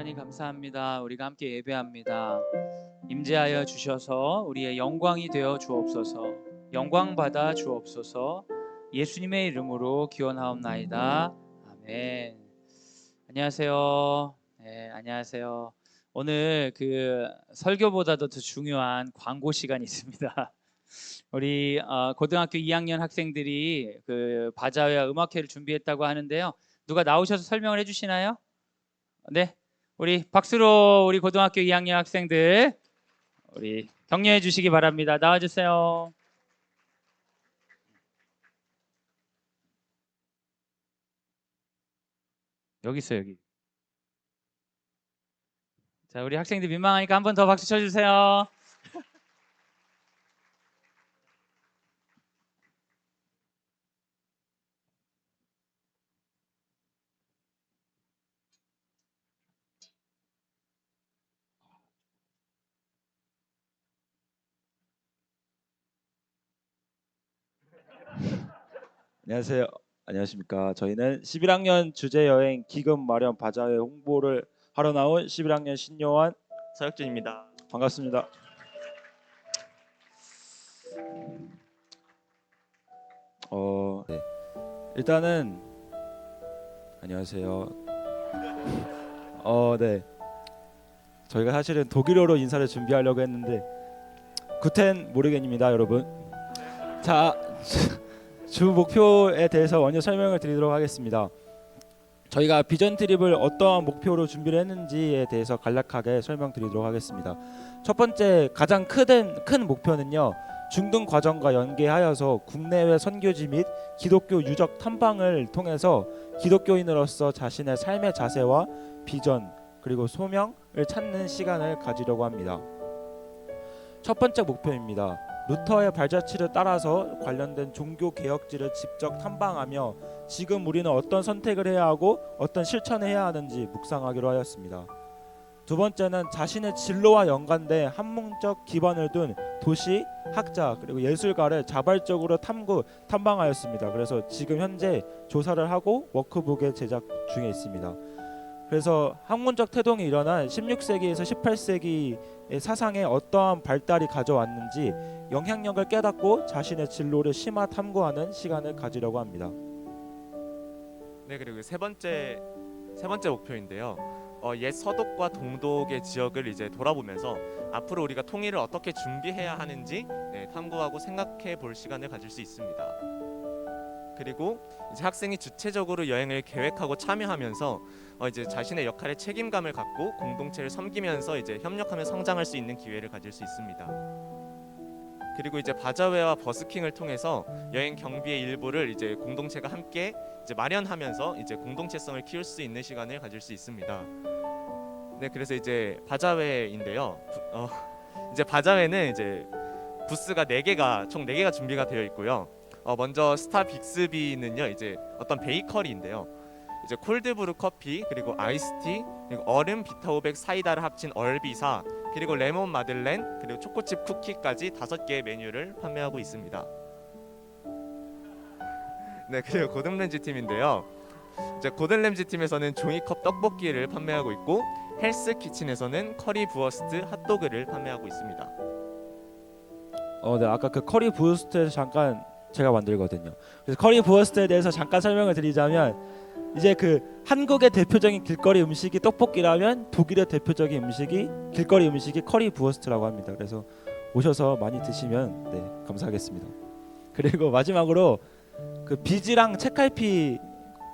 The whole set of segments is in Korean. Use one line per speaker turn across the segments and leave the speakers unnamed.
하나님 감사합니다. 우리가 함께 예배합니다. 임재하여 주셔서 우리의 영광이 되어 주옵소서. 영광 받아 주옵소서. 예수님의 이름으로 기원하옵나이다. 아멘. 안녕하세요. 네, 안녕하세요. 오늘 설교보다도 더 중요한 광고 시간이 있습니다. 우리 고등학교 2학년 학생들이 바자회와 음악회를 준비했다고 하는데요. 누가 나오셔서 설명을 해주시나요? 네, 우리 박수로 우리 고등학교 2학년 학생들 우리 격려해 주시기 바랍니다. 나와주세요. 여기 있어 여기. 자, 우리 학생들 민망하니까 한 번 더 박수 쳐주세요.
안녕하세요. 안녕하십니까. 저희는 11학년 주제여행 기금 마련 바자회 홍보를 하러 나온 11학년 신요한
서혁준입니다.
반갑습니다. 네. 일단은 안녕하세요. 네. 저희가 사실은 독일어로 인사를 준비하려고 했는데 구텐 모르겐입니다, 여러분. 자, 주 목표에 대해서 먼저 설명을 드리도록 하겠습니다. 저희가 비전 트립을 어떠한 목표로 준비를 했는지에 대해서 간략하게 설명드리도록 하겠습니다. 첫 번째 가장 큰 목표는요, 중등 과정과 연계하여서 국내외 선교지 및 기독교 유적 탐방을 통해서 기독교인으로서 자신의 삶의 자세와 비전 그리고 소명을 찾는 시간을 가지려고 합니다. 첫 번째 목표입니다. 루터의 발자취를 따라서 관련된 종교 개혁지를 직접 탐방하며 지금 우리는 어떤 선택을 해야 하고 어떤 실천을 해야 하는지 묵상하기로 하였습니다. 두 번째는 자신의 진로와 연관된 학문적 기반을 둔 도시, 학자 그리고 예술가를 자발적으로 탐방하였습니다. 그래서 지금 현재 조사를 하고 워크북의 제작 중에 있습니다. 그래서 학문적 태동이 일어난 16세기에서 18세기의 사상에 어떠한 발달이 가져왔는지 영향력을 깨닫고 자신의 진로를 심화 탐구하는 시간을 가지려고 합니다.
네, 그리고 세 번째 목표인데요. 옛 서독과 동독의 지역을 이제 돌아보면서 앞으로 우리가 통일을 어떻게 준비해야 하는지 탐구하고 생각해 볼 시간을 가질 수 있습니다. 그리고 이제 학생이 주체적으로 여행을 계획하고 참여하면서 이제 자신의 역할에 책임감을 갖고 공동체를 섬기면서 이제 협력하며 성장할 수 있는 기회를 가질 수 있습니다. 그리고 이제 바자회와 버스킹을 통해서 여행 경비의 일부를 이제 공동체가 함께 이제 마련하면서 이제 공동체성을 키울 수 있는 시간을 가질 수 있습니다. 네, 그래서 이제 바자회인데요. 이제 바자회는 이제 부스가 총 4개가 준비가 되어 있고요. 먼저 스타 빅스비는요, 이제 어떤 베이커리인데요. 이제 콜드브루 커피, 그리고 아이스티, 그리고 얼음 비타오백 사이다를 합친 얼비사, 그리고 레몬 마들렌, 그리고 초코칩 쿠키까지 5개의 메뉴를 판매하고 있습니다. 네, 그리고 고든램지 팀인데요. 이제 고든램지 팀에서는 종이컵 떡볶이를 판매하고 있고, 헬스 키친에서는 커리 부어스트 핫도그를 판매하고 있습니다.
네, 아까 그 커리 부스트에서 잠깐 제가 만들거든요. 그래서 커리 부어스트에 대해서 잠깐 설명을 드리자면, 이제 한국의 대표적인 길거리 음식이 떡볶이라면 독일의 대표적인 길거리 음식이 커리 부어스트라고 합니다. 그래서 오셔서 많이 드시면 감사하겠습니다. 그리고 마지막으로 비지랑 책갈피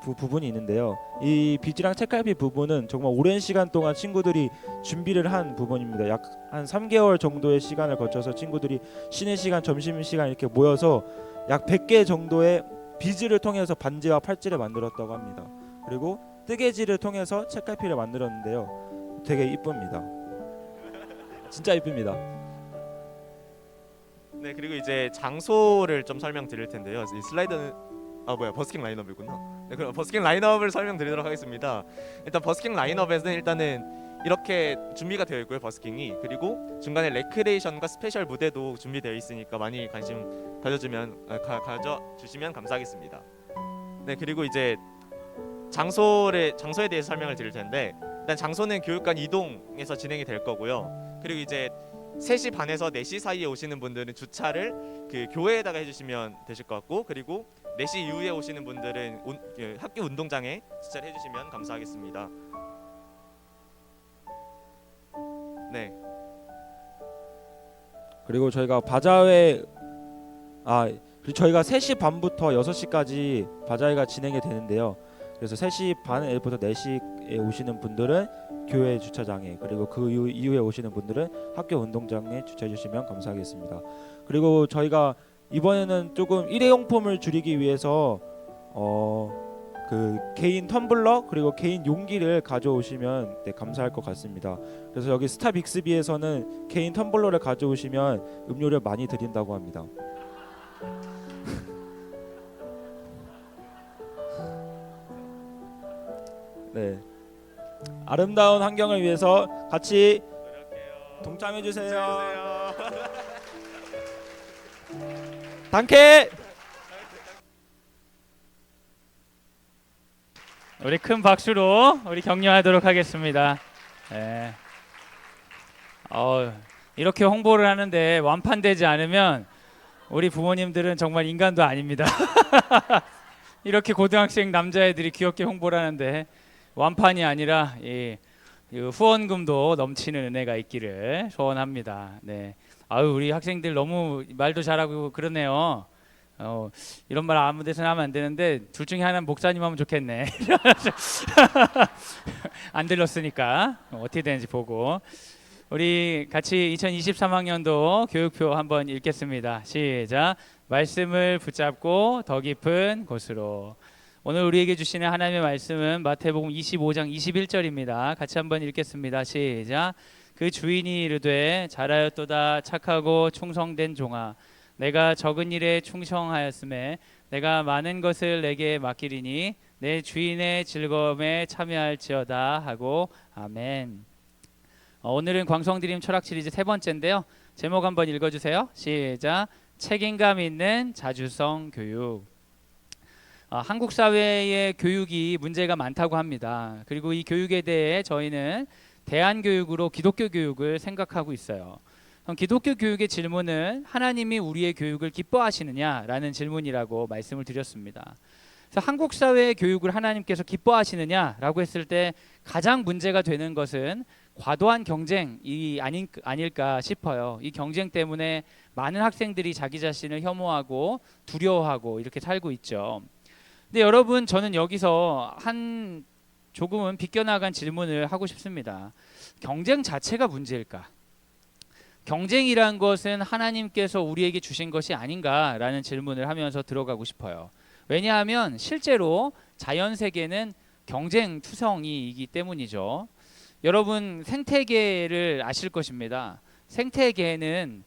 부분이 있는데요. 이 비지랑 책갈피 부분은 정말 오랜 시간 동안 친구들이 준비를 한 부분입니다. 약 한 3개월 정도의 시간을 거쳐서 친구들이 쉬는 시간, 점심시간 이렇게 모여서 약 100개 정도의 비즈를 통해서 반지와 팔찌를 만들었다고 합니다. 그리고 뜨개질을 통해서 책갈피를 만들었는데요. 되게 이쁩니다. 진짜 이쁩니다.
네, 그리고 이제 장소를 좀 설명드릴 텐데요. 이 슬라이드는 버스킹 라인업이구나. 네, 그럼 버스킹 라인업을 설명드리도록 하겠습니다. 일단 버스킹 라인업에서는 일단은 이렇게 준비가 되어 있고요, 버스킹이. 그리고 중간에 레크레이션과 스페셜 무대도 준비되어 있으니까 많이 관심 가져주시면 감사하겠습니다. 네, 그리고 이제 장소에 대해서 설명을 드릴 텐데, 일단 장소는 교육관 이동에서 진행이 될 거고요. 그리고 이제 3시 반에서 4시 사이에 오시는 분들은 주차를 그 교회에다가 해주시면 되실 것 같고, 그리고 4시 이후에 오시는 분들은 학교 운동장에 주차를 해주시면 감사하겠습니다. 네.
그리고 저희가 바자회 그리고 저희가 3시 반부터 6시까지 바자회가 진행이 되는데요. 그래서 3시 반부터 4시에 오시는 분들은 교회 주차장에, 그리고 그 이후에 오시는 분들은 학교 운동장에 주차해 주시면 감사하겠습니다. 그리고 저희가 이번에는 조금 일회용품을 줄이기 위해서 그 개인 텀블러 그리고 개인 용기를 가져오시면 감사할 것 같습니다. 그래서 여기 스타 빅스비에서는 개인 텀블러를 가져오시면 음료를 많이 드린다고 합니다. 네, 아름다운 환경을 위해서 같이 동참해 주세요. 단케.
우리 큰 박수로 우리 격려하도록 하겠습니다. 네. 이렇게 홍보를 하는데 완판되지 않으면 우리 부모님들은 정말 인간도 아닙니다. 이렇게 고등학생 남자애들이 귀엽게 홍보를 하는데 완판이 아니라 이 후원금도 넘치는 은혜가 있기를 소원합니다. 네. 우리 학생들 너무 말도 잘하고 그러네요. 이런 말 아무 데서나 하면 안 되는데 둘 중에 하나는 목사님 하면 좋겠네. 안 들렸으니까 어떻게 되는지 보고 우리 같이 2023학년도 교육표 한번 읽겠습니다. 시작. 말씀을 붙잡고 더 깊은 곳으로. 오늘 우리에게 주시는 하나님의 말씀은 마태복음 25장 21절입니다. 같이 한번 읽겠습니다. 시작. 그 주인이 이르되 잘하였도다 착하고 충성된 종아, 내가 적은 일에 충성하였음에 내가 많은 것을 내게 맡기리니 내 주인의 즐거움에 참여할지어다 하고 아멘. 오늘은 광성드림 철학 시리즈 3번째인데요. 제목 한번 읽어주세요. 시작. 책임감 있는 자주성 교육. 한국 사회의 교육이 문제가 많다고 합니다. 그리고 이 교육에 대해 저희는 대안교육으로 기독교 교육을 생각하고 있어요. 기독교 교육의 질문은 하나님이 우리의 교육을 기뻐하시느냐라는 질문이라고 말씀을 드렸습니다. 그래서 한국 사회의 교육을 하나님께서 기뻐하시느냐라고 했을 때 가장 문제가 되는 것은 과도한 경쟁이 아닐까 싶어요. 이 경쟁 때문에 많은 학생들이 자기 자신을 혐오하고 두려워하고 이렇게 살고 있죠. 근데 여러분, 저는 여기서 한 조금은 비껴나간 질문을 하고 싶습니다. 경쟁 자체가 문제일까? 경쟁이란 것은 하나님께서 우리에게 주신 것이 아닌가라는 질문을 하면서 들어가고 싶어요. 왜냐하면 실제로 자연세계는 경쟁 투성이이기 때문이죠. 여러분, 생태계를 아실 것입니다. 생태계는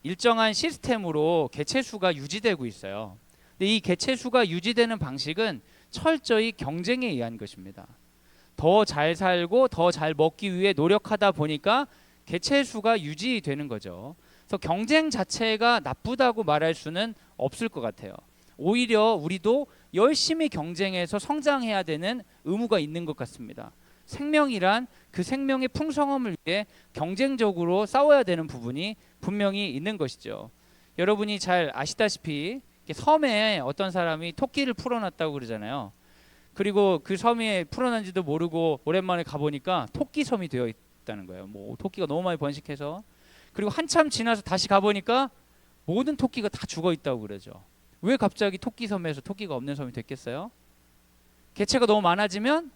일정한 시스템으로 개체수가 유지되고 있어요. 근데 이 개체수가 유지되는 방식은 철저히 경쟁에 의한 것입니다. 더 잘 살고 더 잘 먹기 위해 노력하다 보니까 개체수가 유지되는 거죠. 그래서 경쟁 자체가 나쁘다고 말할 수는 없을 것 같아요. 오히려 우리도 열심히 경쟁해서 성장해야 되는 의무가 있는 것 같습니다. 생명이란 그 생명의 풍성함을 위해 경쟁적으로 싸워야 되는 부분이 분명히 있는 것이죠. 여러분이 잘 아시다시피 섬에 어떤 사람이 토끼를 풀어놨다고 그러잖아요. 그리고 그 섬에 풀어놨는지도 모르고 오랜만에 가보니까 토끼 섬이 되어 있다는 거예요. 뭐 토끼가 너무 많이 번식해서. 그리고 한참 지나서 다시 가보니까 모든 토끼가 다 죽어 있다고 그러죠. 왜 갑자기 토끼 섬에서 토끼가 없는 섬이 됐겠어요? 개체가 너무 많아지면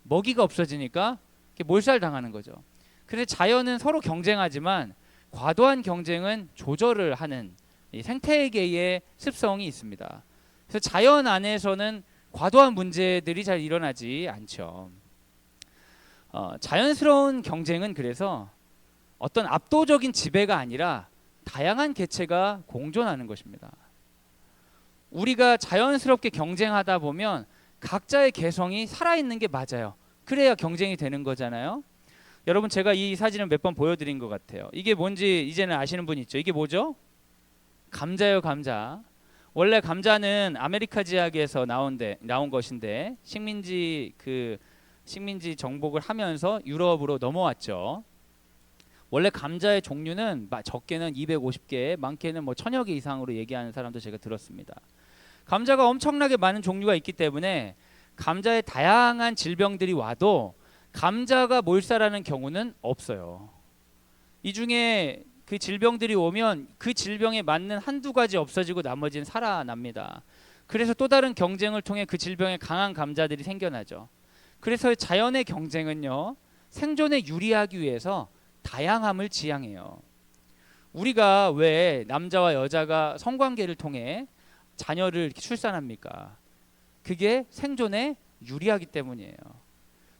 먹이가 없어지니까 몰살당하는 거죠. 그래서 자연은 서로 경쟁하지만 과도한 경쟁은 조절을 하는 이 생태계의 습성이 있습니다. 그래서 자연 안에서는 과도한 문제들이 잘 일어나지 않죠. 자연스러운 경쟁은 그래서 어떤 압도적인 지배가 아니라 다양한 개체가 공존하는 것입니다. 우리가 자연스럽게 경쟁하다 보면 각자의 개성이 살아있는 게 맞아요. 그래야 경쟁이 되는 거잖아요. 여러분, 제가 이 사진을 몇 번 보여드린 것 같아요. 이게 뭔지 이제는 아시는 분 있죠? 이게 뭐죠? 감자예요, 감자. 원래 감자는 아메리카 지역에서 나온 것인데 식민지 그 식민지 정복을 하면서 유럽으로 넘어왔죠. 원래 감자의 종류는 적게는 250개, 많게는 뭐 1000여 개 이상으로 얘기하는 사람도 제가 들었습니다. 감자가 엄청나게 많은 종류가 있기 때문에 감자에 다양한 질병들이 와도 감자가 몰살하는 경우는 없어요. 이 중에 그 질병들이 오면 그 질병에 맞는 한두 가지 없어지고 나머지는 살아납니다. 그래서 또 다른 경쟁을 통해 그 질병에 강한 감자들이 생겨나죠. 그래서 자연의 경쟁은요, 생존에 유리하기 위해서 다양함을 지향해요. 우리가 왜 남자와 여자가 성관계를 통해 자녀를 이렇게 출산합니까? 그게 생존에 유리하기 때문이에요.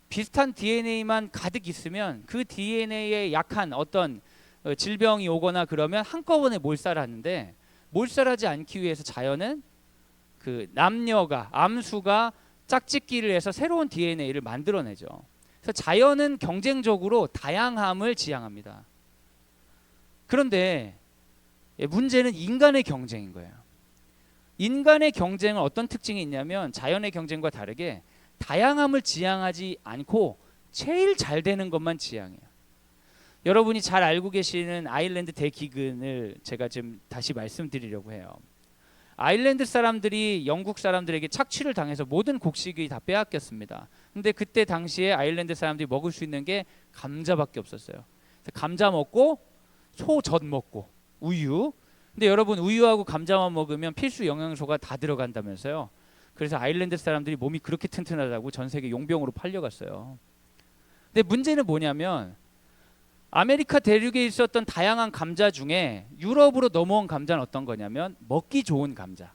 비슷한 DNA만 가득 있으면 그 DNA에 약한 어떤 질병이 오거나 그러면 한꺼번에 몰살하는데, 몰살하지 않기 위해서 자연은 그 남녀가 암수가 짝짓기를 해서 새로운 DNA를 만들어내죠. 그래서 자연은 경쟁적으로 다양함을 지향합니다. 그런데 문제는 인간의 경쟁인 거예요. 인간의 경쟁은 어떤 특징이 있냐면 자연의 경쟁과 다르게 다양함을 지향하지 않고 제일 잘 되는 것만 지향해요. 여러분이 잘 알고 계시는 아일랜드 대기근을 제가 지금 다시 말씀드리려고 해요. 아일랜드 사람들이 영국 사람들에게 착취를 당해서 모든 곡식이 다 빼앗겼습니다. 근데 그때 당시에 아일랜드 사람들이 먹을 수 있는 게 감자밖에 없었어요. 감자 먹고 소젖 먹고 우유. 근데 여러분, 우유하고 감자만 먹으면 필수 영양소가 다 들어간다면서요. 그래서 아일랜드 사람들이 몸이 그렇게 튼튼하다고 전 세계 용병으로 팔려갔어요. 근데 문제는 뭐냐면 아메리카 대륙에 있었던 다양한 감자 중에 유럽으로 넘어온 감자는 어떤 거냐면 먹기 좋은 감자,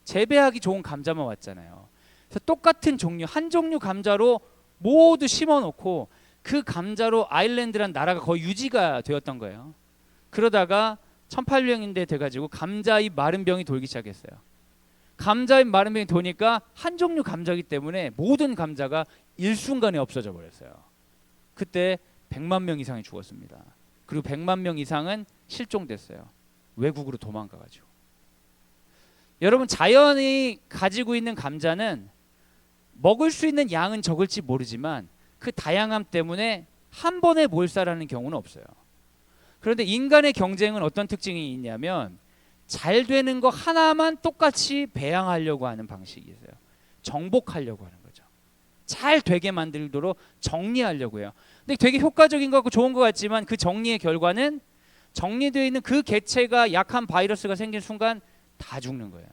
재배하기 좋은 감자만 왔잖아요. 그래서 똑같은 종류, 한 종류 감자로 모두 심어놓고 그 감자로 아일랜드란 나라가 거의 유지가 되었던 거예요. 그러다가 1800년대 돼가지고 감자잎 마른 병이 돌기 시작했어요. 감자잎 마른 병이 도니까 한 종류 감자이기 때문에 모든 감자가 일순간에 없어져 버렸어요. 그때 100만 명 이상이 죽었습니다. 그리고 100만 명 이상은 실종됐어요. 외국으로 도망가가지고. 여러분, 자연이 가지고 있는 감자는 먹을 수 있는 양은 적을지 모르지만 그 다양함 때문에 한 번에 몰살하는 경우는 없어요. 그런데 인간의 경쟁은 어떤 특징이 있냐면 잘 되는 거 하나만 똑같이 배양하려고 하는 방식이 있어요. 정복하려고 하는 거죠. 잘 되게 만들도록 정리하려고 해요. 근데 되게 효과적인 것 같고 좋은 것 같지만 그 정리의 결과는 정리되어 있는 그 개체가 약한 바이러스가 생긴 순간 다 죽는 거예요.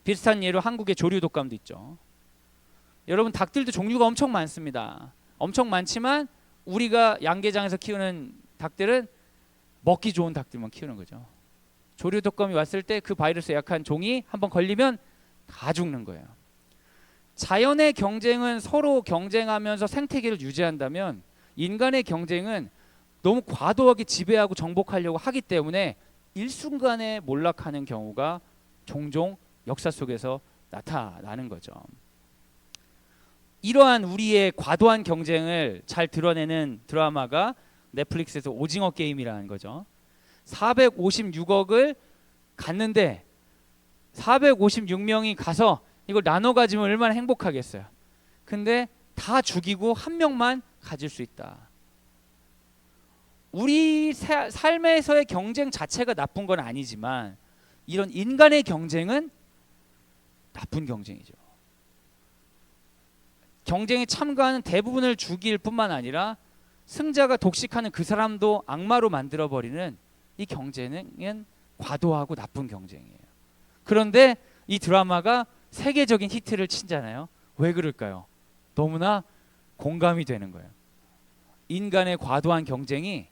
비슷한 예로 한국의 조류 독감도 있죠. 여러분, 닭들도 종류가 엄청 많습니다. 엄청 많지만 우리가 양계장에서 키우는 닭들은 먹기 좋은 닭들만 키우는 거죠. 조류 독감이 왔을 때 그 바이러스에 약한 종이 한번 걸리면 다 죽는 거예요. 자연의 경쟁은 서로 경쟁하면서 생태계를 유지한다면 인간의 경쟁은 너무 과도하게 지배하고 정복하려고 하기 때문에 일순간에 몰락하는 경우가 종종 역사 속에서 나타나는 거죠. 이러한 우리의 과도한 경쟁을 잘 드러내는 드라마가 넷플릭스에서 오징어 게임이라는 거죠. 456억을 갔는데 456명이 가서 이걸 나눠 가지면 얼마나 행복하겠어요. 근데 다 죽이고 한 명만 가질 수 있다. 우리 삶에서의 경쟁 자체가 나쁜 건 아니지만 이런 인간의 경쟁은 나쁜 경쟁이죠. 경쟁에 참가하는 대부분을 죽일 뿐만 아니라 승자가 독식하는 그 사람도 악마로 만들어버리는 이 경쟁은 과도하고 나쁜 경쟁이에요. 그런데 이 드라마가 세계적인 히트를 치잖아요. 왜 그럴까요? 너무나 공감이 되는 거예요. 인간의 과도한 경쟁이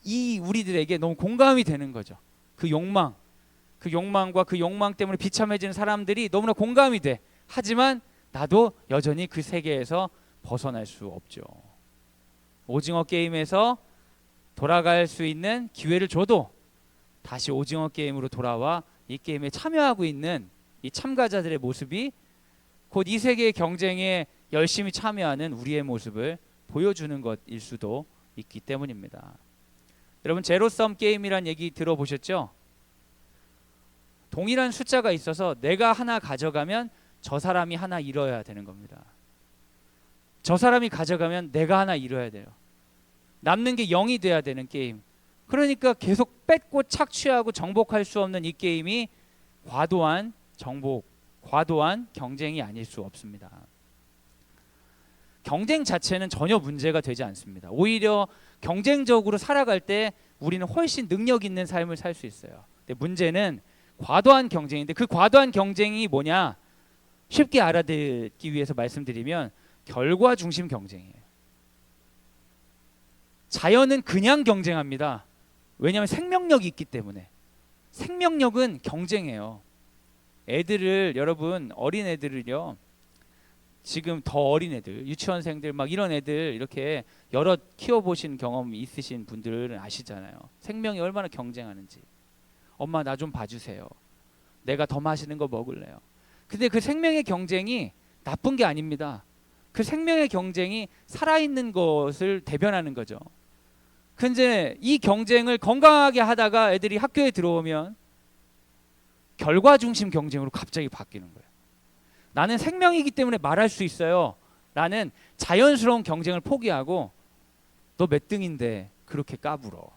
이 우리들에게 너무 공감이 되는 거죠. 그 욕망과 그 욕망 때문에 비참해지는 사람들이 너무나 공감이 돼. 하지만 나도 여전히 그 세계에서 벗어날 수 없죠. 오징어 게임에서 돌아갈 수 있는 기회를 줘도 다시 오징어 게임으로 돌아와 이 게임에 참여하고 있는 이 참가자들의 모습이 곧 이 세계의 경쟁에 열심히 참여하는 우리의 모습을 보여주는 것일 수도 있기 때문입니다. 여러분, 제로섬 게임이란 얘기 들어보셨죠? 동일한 숫자가 있어서 내가 하나 가져가면 저 사람이 하나 잃어야 되는 겁니다. 저 사람이 가져가면 내가 하나 잃어야 돼요. 남는 게 0이 돼야 되는 게임. 그러니까 계속 뺏고 착취하고 정복할 수 없는 이 게임이 과도한 정복, 과도한 경쟁이 아닐 수 없습니다. 경쟁 자체는 전혀 문제가 되지 않습니다. 오히려 경쟁적으로 살아갈 때 우리는 훨씬 능력 있는 삶을 살 수 있어요. 근데 문제는 과도한 경쟁인데 그 과도한 경쟁이 뭐냐? 쉽게 알아듣기 위해서 말씀드리면 결과 중심 경쟁이에요. 자연은 그냥 경쟁합니다. 왜냐하면 생명력이 있기 때문에. 생명력은 경쟁해요. 애들을, 여러분 어린 애들을요, 지금 더 어린 애들, 유치원생들 막 이런 애들 이렇게 여러 키워보신 경험 있으신 분들은 아시잖아요. 생명이 얼마나 경쟁하는지. 엄마 나 좀 봐주세요. 내가 더 맛있는 거 먹을래요. 근데 그 생명의 경쟁이 나쁜 게 아닙니다. 그 생명의 경쟁이 살아있는 것을 대변하는 거죠. 근데 이 경쟁을 건강하게 하다가 애들이 학교에 들어오면 결과 중심 경쟁으로 갑자기 바뀌는 거예요. 나는 생명이기 때문에 말할 수 있어요. 라는 자연스러운 경쟁을 포기하고 너 몇 등인데 그렇게 까불어.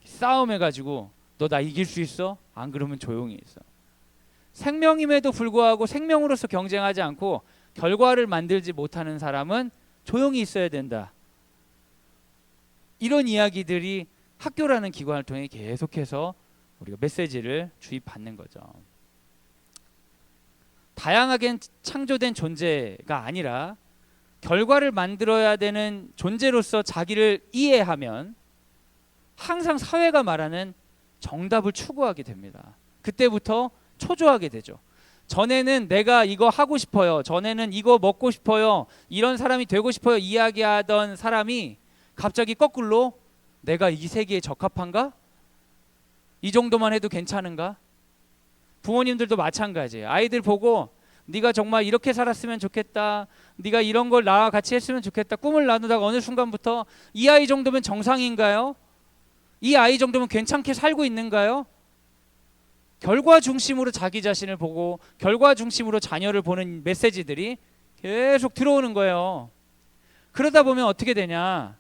싸움해가지고 너 나 이길 수 있어? 안 그러면 조용히 있어. 생명임에도 불구하고 생명으로서 경쟁하지 않고 결과를 만들지 못하는 사람은 조용히 있어야 된다. 이런 이야기들이 학교라는 기관을 통해 계속해서 우리가 메시지를 주입받는 거죠. 다양하게 창조된 존재가 아니라 결과를 만들어야 되는 존재로서 자기를 이해하면 항상 사회가 말하는 정답을 추구하게 됩니다. 그때부터 초조하게 되죠. 전에는 내가 이거 하고 싶어요. 전에는 이거 먹고 싶어요. 이런 사람이 되고 싶어요. 이야기하던 사람이 갑자기 거꾸로 내가 이 세계에 적합한가? 이 정도만 해도 괜찮은가? 부모님들도 마찬가지예요. 아이들 보고 네가 정말 이렇게 살았으면 좋겠다. 네가 이런 걸 나와 같이 했으면 좋겠다. 꿈을 나누다가 어느 순간부터 이 아이 정도면 정상인가요? 이 아이 정도면 괜찮게 살고 있는가요? 결과 중심으로 자기 자신을 보고 결과 중심으로 자녀를 보는 메시지들이 계속 들어오는 거예요. 그러다 보면 어떻게 되냐?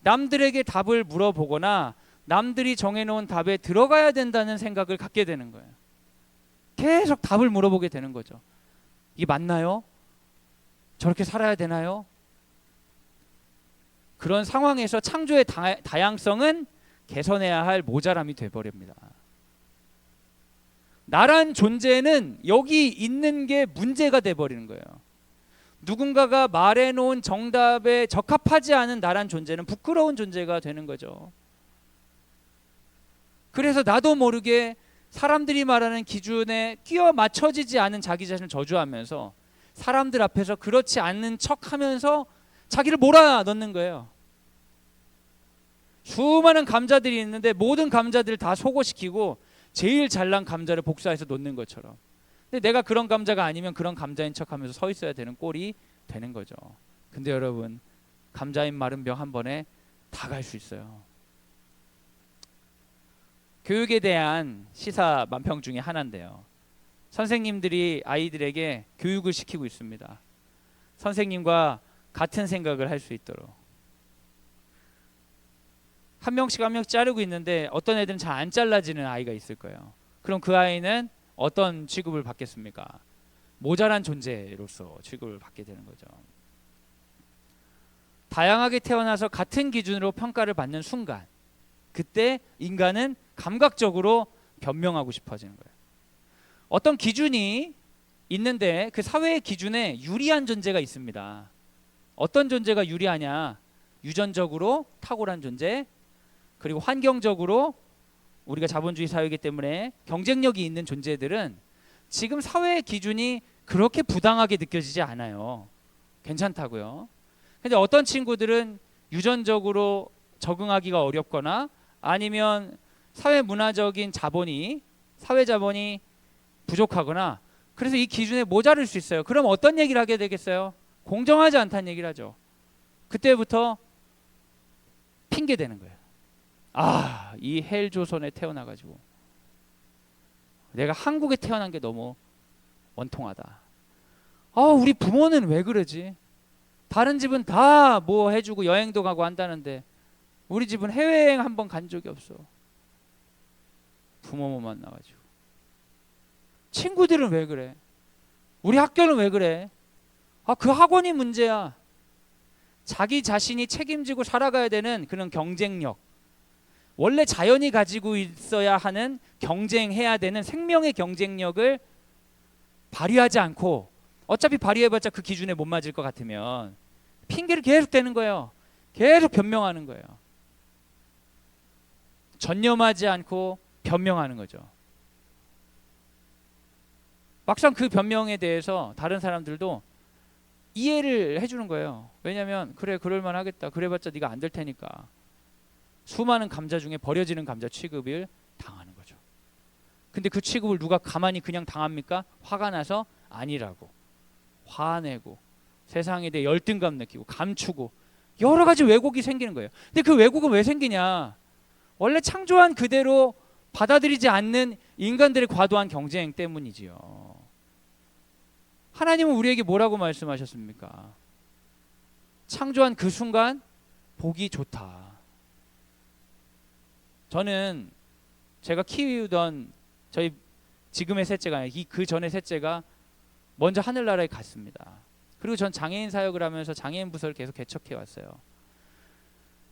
남들에게 답을 물어보거나 남들이 정해놓은 답에 들어가야 된다는 생각을 갖게 되는 거예요. 계속 답을 물어보게 되는 거죠. 이게 맞나요? 저렇게 살아야 되나요? 그런 상황에서 창조의 다양성은 개선해야 할 모자람이 돼버립니다. 나란 존재는 여기 있는 게 문제가 돼버리는 거예요. 누군가가 말해놓은 정답에 적합하지 않은 나란 존재는 부끄러운 존재가 되는 거죠. 그래서 나도 모르게 사람들이 말하는 기준에 끼워 맞춰지지 않은 자기 자신을 저주하면서 사람들 앞에서 그렇지 않는 척하면서 자기를 몰아넣는 거예요. 수많은 감자들이 있는데 모든 감자들을 다 소고시키고 제일 잘난 감자를 복사해서 놓는 것처럼. 근데 내가 그런 감자가 아니면 그런 감자인 척하면서 서 있어야 되는 꼴이 되는 거죠. 근데 여러분, 감자인 마른 병 한 번에 다 갈 수 있어요. 교육에 대한 시사 만평 중에 하나인데요. 선생님들이 아이들에게 교육을 시키고 있습니다. 선생님과 같은 생각을 할 수 있도록. 한 명씩 한 명씩 자르고 있는데 어떤 애들은 잘 안 잘라지는 아이가 있을 거예요. 그럼 그 아이는 어떤 취급을 받겠습니까? 모자란 존재로서 취급을 받게 되는 거죠. 다양하게 태어나서 같은 기준으로 평가를 받는 순간, 그때 인간은 감각적으로 변명하고 싶어지는 거예요. 어떤 기준이 있는데 그 사회의 기준에 유리한 존재가 있습니다. 어떤 존재가 유리하냐? 유전적으로 탁월한 존재, 그리고 환경적으로 우리가 자본주의 사회이기 때문에 경쟁력이 있는 존재들은 지금 사회의 기준이 그렇게 부당하게 느껴지지 않아요. 괜찮다고요. 근데 어떤 친구들은 유전적으로 적응하기가 어렵거나 아니면 사회 문화적인 자본이, 사회 자본이 부족하거나 그래서 이 기준에 모자랄 수 있어요. 그럼 어떤 얘기를 하게 되겠어요? 공정하지 않다는 얘기를 하죠. 그때부터 핑계 대는 거예요. 아, 이 헬조선에 태어나가지고 내가 한국에 태어난 게 너무 원통하다. 아, 우리 부모는 왜 그러지? 다른 집은 다 뭐 해주고 여행도 가고 한다는데 우리 집은 해외여행 한 번 간 적이 없어. 부모만 만나가지고. 친구들은 왜 그래? 우리 학교는 왜 그래? 아, 그 학원이 문제야. 자기 자신이 책임지고 살아가야 되는 그런 경쟁력, 원래 자연이 가지고 있어야 하는 경쟁해야 되는 생명의 경쟁력을 발휘하지 않고, 어차피 발휘해봤자 그 기준에 못 맞을 것 같으면 핑계를 계속 대는 거예요. 계속 변명하는 거예요. 전념하지 않고 변명하는 거죠. 막상 그 변명에 대해서 다른 사람들도 이해를 해주는 거예요. 왜냐하면 그래, 그럴만 하겠다. 그래봤자 네가 안 될 테니까. 수많은 감자 중에 버려지는 감자 취급을 당하는 거죠. 근데 그 취급을 누가 가만히 그냥 당합니까? 화가 나서 아니라고 화내고 세상에 대해 열등감 느끼고 감추고 여러 가지 왜곡이 생기는 거예요. 근데 그 왜곡은 왜 생기냐? 원래 창조한 그대로 받아들이지 않는 인간들의 과도한 경쟁 때문이지요. 하나님은 우리에게 뭐라고 말씀하셨습니까? 창조한 그 순간 보기 좋다. 저는 제가 키우던 저희 지금의 셋째가 아니라 그 전의 셋째가 먼저 하늘나라에 갔습니다. 그리고 전 장애인 사역을 하면서 장애인 부서를 계속 개척해 왔어요.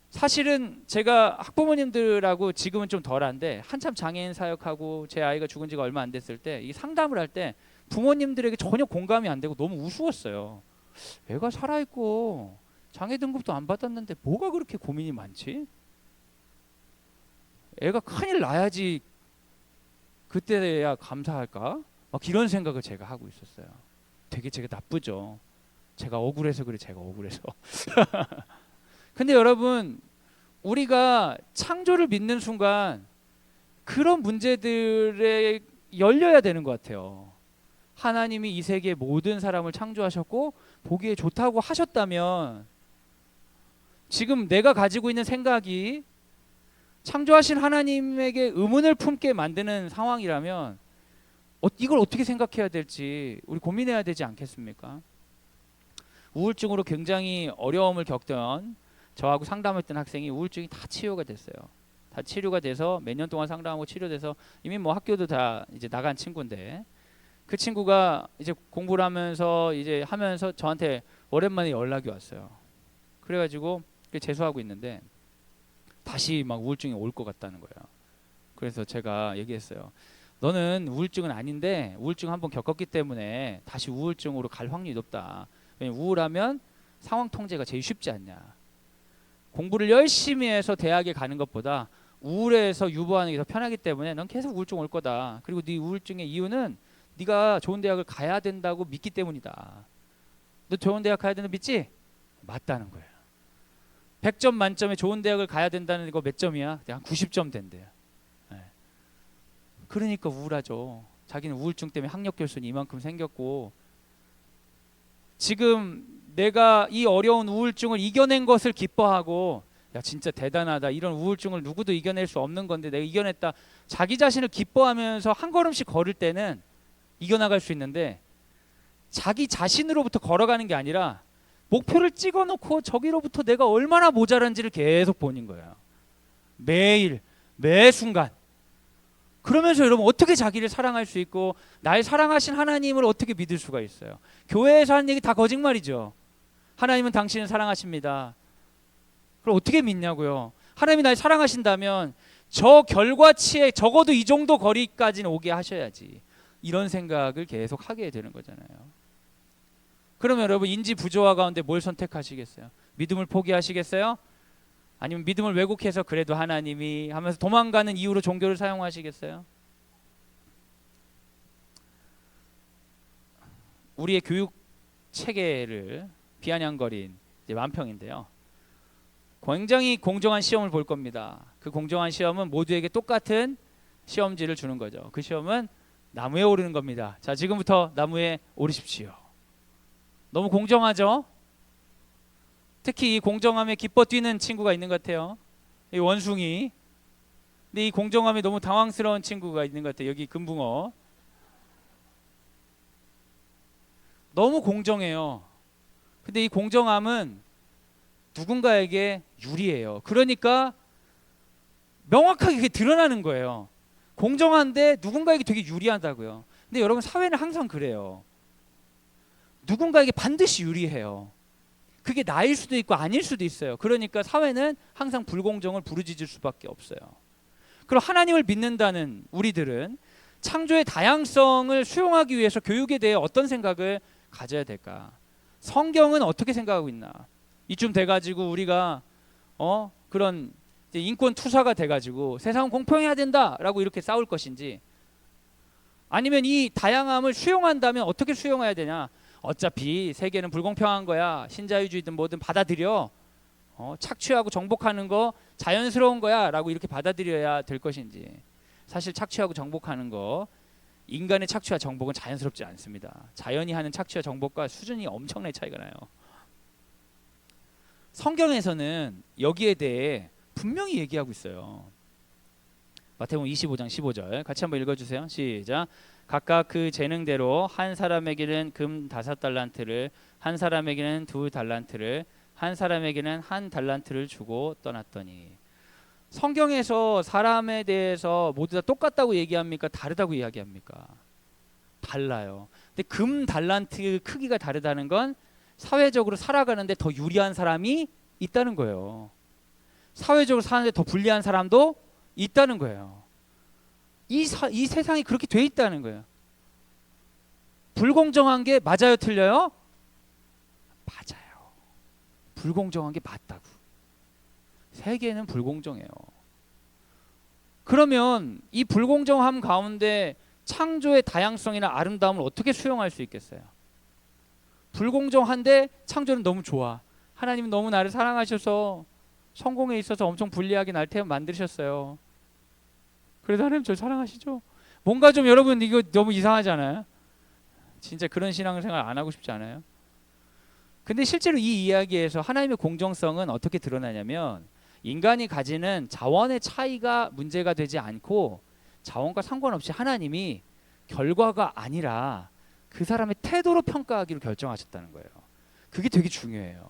사실은 제가 학부모님들하고 지금은 좀 덜한데 한참 장애인 사역하고 제 아이가 죽은 지가 얼마 안 됐을 때 이 상담을 할 때 부모님들에게 전혀 공감이 안 되고 너무 우스웠어요. 애가 살아있고 장애 등급도 안 받았는데 뭐가 그렇게 고민이 많지? 애가 큰일 나야지 그때야 감사할까? 막 이런 생각을 제가 하고 있었어요. 되게 제가 나쁘죠. 제가 억울해서 그래, 제가 억울해서. 근데 여러분, 우리가 창조를 믿는 순간 그런 문제들에 열려야 되는 것 같아요. 하나님이 이 세계 모든 사람을 창조하셨고 보기에 좋다고 하셨다면, 지금 내가 가지고 있는 생각이 창조하신 하나님에게 의문을 품게 만드는 상황이라면 이걸 어떻게 생각해야 될지 우리 고민해야 되지 않겠습니까? 우울증으로 굉장히 어려움을 겪던 저하고 상담했던 학생이 우울증이 다 치유가 됐어요. 다 치료가 돼서 몇 년 동안 상담하고 치료돼서 이미 뭐 학교도 다 이제 나간 친구인데, 그 친구가 이제 공부를 하면서 이제 하면서 저한테 오랜만에 연락이 왔어요. 그래가지고 재수하고 있는데 다시 막 우울증이 올 것 같다는 거예요. 그래서 제가 얘기했어요. 너는 우울증은 아닌데 우울증 한번 겪었기 때문에 다시 우울증으로 갈 확률이 높다. 왜냐면 우울하면 상황 통제가 제일 쉽지 않냐. 공부를 열심히 해서 대학에 가는 것보다 우울해서 유보하는 게 더 편하기 때문에 넌 계속 우울증 올 거다. 그리고 네 우울증의 이유는 네가 좋은 대학을 가야 된다고 믿기 때문이다. 너 좋은 대학 가야 된다고 믿지? 맞다는 거예요. 100점 만점에 좋은 대학을 가야 된다는 거 몇 점이야? 한 90점 된대요. 네. 그러니까 우울하죠. 자기는 우울증 때문에 학력 결손이 이만큼 생겼고, 지금 내가 이 어려운 우울증을 이겨낸 것을 기뻐하고, 야 진짜 대단하다, 이런 우울증을 누구도 이겨낼 수 없는 건데 내가 이겨냈다, 자기 자신을 기뻐하면서 한 걸음씩 걸을 때는 이겨나갈 수 있는데, 자기 자신으로부터 걸어가는 게 아니라 목표를 찍어놓고 저기로부터 내가 얼마나 모자란지를 계속 보는 거예요. 매일 매 순간. 그러면서 여러분 어떻게 자기를 사랑할 수 있고 날 사랑하신 하나님을 어떻게 믿을 수가 있어요? 교회에서 하는 얘기 다 거짓말이죠. 하나님은 당신을 사랑하십니다. 그럼 어떻게 믿냐고요? 하나님이 날 사랑하신다면 저 결과치에 적어도 이 정도 거리까지는 오게 하셔야지. 이런 생각을 계속 하게 되는 거잖아요. 그러면 여러분 인지 부조화 가운데 뭘 선택하시겠어요? 믿음을 포기하시겠어요? 아니면 믿음을 왜곡해서 그래도 하나님이 하면서 도망가는 이유로 종교를 사용하시겠어요? 우리의 교육 체계를 비아냥거린 만평인데요. 굉장히 공정한 시험을 볼 겁니다. 그 공정한 시험은 모두에게 똑같은 시험지를 주는 거죠. 그 시험은 나무에 오르는 겁니다. 자, 지금부터 나무에 오르십시오. 너무 공정하죠? 특히 이 공정함에 기뻐 뛰는 친구가 있는 것 같아요. 이 원숭이. 근데 이 공정함에 너무 당황스러운 친구가 있는 것 같아요. 여기 금붕어. 너무 공정해요. 근데 이 공정함은 누군가에게 유리해요. 그러니까 명확하게 그게 드러나는 거예요. 공정한데 누군가에게 되게 유리하다고요. 근데 여러분 사회는 항상 그래요. 누군가에게 반드시 유리해요. 그게 나일 수도 있고 아닐 수도 있어요. 그러니까 사회는 항상 불공정을 부르짖을 수밖에 없어요. 그럼 하나님을 믿는다는 우리들은 창조의 다양성을 수용하기 위해서 교육에 대해 어떤 생각을 가져야 될까? 성경은 어떻게 생각하고 있나? 이쯤 돼가지고 우리가 그런 이제 인권 투사가 돼가지고 세상은 공평해야 된다라고 이렇게 싸울 것인지, 아니면 이 다양함을 수용한다면 어떻게 수용해야 되냐? 어차피 세계는 불공평한 거야. 신자유주의든 뭐든 받아들여. 착취하고 정복하는 거 자연스러운 거야라고 이렇게 받아들여야 될 것인지. 사실 착취하고 정복하는 거, 인간의 착취와 정복은 자연스럽지 않습니다. 자연이 하는 착취와 정복과 수준이 엄청나게 차이가 나요. 성경에서는 여기에 대해 분명히 얘기하고 있어요. 마태복음 25장 15절 같이 한번 읽어주세요. 시작. 각각 그 재능대로 한 사람에게는 금 5달란트를, 한 사람에게는 2달란트를, 한 사람에게는 1달란트를 주고 떠났더니. 성경에서 사람에 대해서 모두 다 똑같다고 얘기합니까? 다르다고 이야기합니까? 달라요. 근데 금 달란트 크기가 다르다는 건 사회적으로 살아가는데 더 유리한 사람이 있다는 거예요. 사회적으로 사는데 더 불리한 사람도 있다는 거예요. 이 세상이 그렇게 돼 있다는 거예요. 불공정한 게 맞아요, 틀려요? 맞아요. 불공정한 게 맞다고. 세계는 불공정해요. 그러면 이 불공정함 가운데 창조의 다양성이나 아름다움을 어떻게 수용할 수 있겠어요? 불공정한데 창조는 너무 좋아. 하나님은 너무 나를 사랑하셔서 성공에 있어서 엄청 불리하게 날 만드셨어요. 그래도 하나님 저 사랑하시죠? 뭔가 좀 여러분 이거 너무 이상하지 않아요? 진짜 그런 신앙생활 안 하고 싶지 않아요? 근데 실제로 이 이야기에서 하나님의 공정성은 어떻게 드러나냐면, 인간이 가지는 자원의 차이가 문제가 되지 않고 자원과 상관없이 하나님이 결과가 아니라 그 사람의 태도로 평가하기로 결정하셨다는 거예요. 그게 되게 중요해요.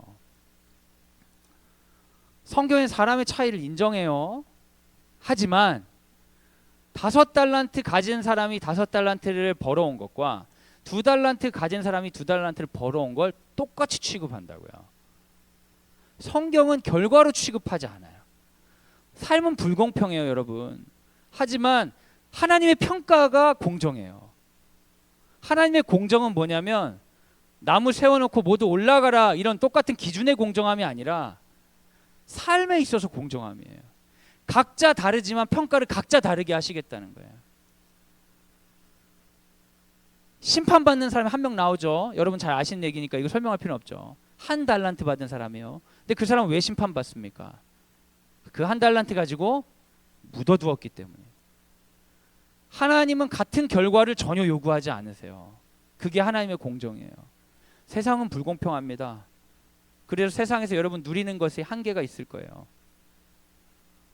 성경은 사람의 차이를 인정해요. 하지만 5달란트 가진 사람이 5달란트를 벌어온 것과 2달란트 가진 사람이 2달란트를 벌어온 걸 똑같이 취급한다고요. 성경은 결과로 취급하지 않아요. 삶은 불공평해요, 여러분. 하지만 하나님의 평가가 공정해요. 하나님의 공정은 뭐냐면 나무 세워놓고 모두 올라가라 이런 똑같은 기준의 공정함이 아니라 삶에 있어서 공정함이에요. 각자 다르지만 평가를 각자 다르게 하시겠다는 거예요. 심판받는 사람이 한 명 나오죠. 여러분 잘 아시는 얘기니까 이거 설명할 필요 없죠. 1달란트 받은 사람이요. 근데 그 사람은 왜 심판받습니까? 그 1달란트 가지고 묻어두었기 때문에. 하나님은 같은 결과를 전혀 요구하지 않으세요. 그게 하나님의 공정이에요. 세상은 불공평합니다. 그래서 세상에서 여러분 누리는 것에 한계가 있을 거예요.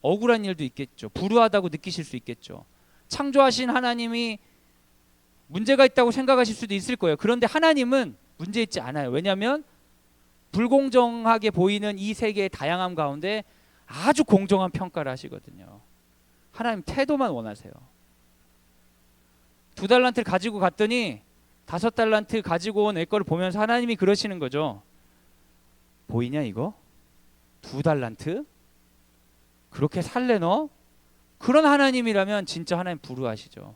억울한 일도 있겠죠. 불우하다고 느끼실 수 있겠죠. 창조하신 하나님이 문제가 있다고 생각하실 수도 있을 거예요. 그런데 하나님은 문제 있지 않아요. 왜냐하면 불공정하게 보이는 이 세계의 다양함 가운데 아주 공정한 평가를 하시거든요. 하나님 태도만 원하세요. 2달란트를 가지고 갔더니 5달란트 가지고 온 애 거를 보면서 하나님이 그러시는 거죠. 보이냐 이거? 2달란트? 그렇게 살래 너? 그런 하나님이라면 진짜 하나님 부르하시죠.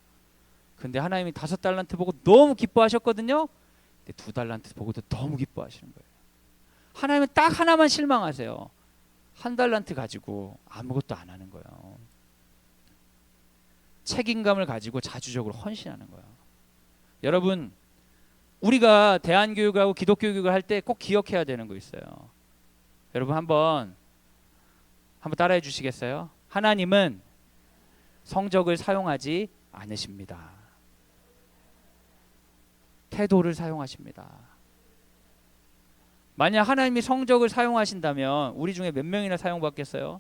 근데 하나님이 5달란트 보고 너무 기뻐하셨거든요. 근데 2달란트 보고도 너무 기뻐하시는 거예요. 하나님은 딱 하나만 실망하세요. 1달란트 가지고 아무것도 안 하는 거예요. 책임감을 가지고 자주적으로 헌신하는 거예요. 여러분, 우리가 대한교육하고 기독교육을 할 때 꼭 기억해야 되는 거 있어요. 여러분 한번 따라해 주시겠어요? 하나님은 성적을 사용하지 않으십니다. 태도를 사용하십니다. 만약 하나님이 성적을 사용하신다면 우리 중에 몇 명이나 사용받겠어요?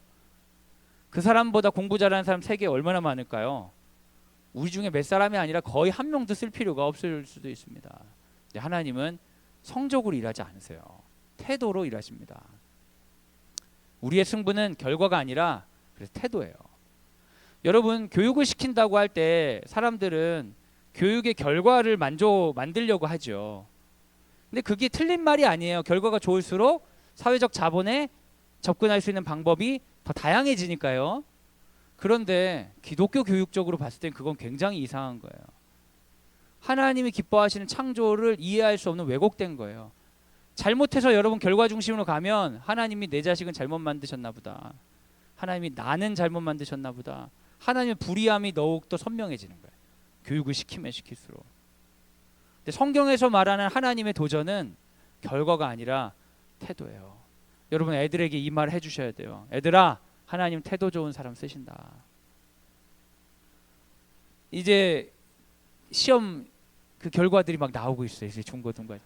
그 사람보다 공부 잘하는 사람 세계에 얼마나 많을까요? 우리 중에 몇 사람이 아니라 거의 한 명도 쓸 필요가 없을 수도 있습니다. 하나님은 성적으로 일하지 않으세요. 태도로 일하십니다. 우리의 승부는 결과가 아니라 그래서 태도예요. 여러분, 교육을 시킨다고 할 때 사람들은 교육의 결과를 만들려고 하죠. 근데 그게 틀린 말이 아니에요. 결과가 좋을수록 사회적 자본에 접근할 수 있는 방법이 더 다양해지니까요. 그런데 기독교 교육적으로 봤을 땐 그건 굉장히 이상한 거예요. 하나님이 기뻐하시는 창조를 이해할 수 없는 왜곡된 거예요. 잘못해서 여러분 결과 중심으로 가면 하나님이 내 자식은 잘못 만드셨나 보다. 하나님이 나는 잘못 만드셨나 보다. 하나님의 불의함이 더욱더 선명해지는 거예요. 교육을 시키면 시킬수록. 근데 성경에서 말하는 하나님의 도전은 결과가 아니라 태도예요. 여러분 애들에게 이 말을 해주셔야 돼요. 애들아, 하나님 태도 좋은 사람 쓰신다. 이제 시험 그 결과들이 막 나오고 있어요. 이제 중고등부.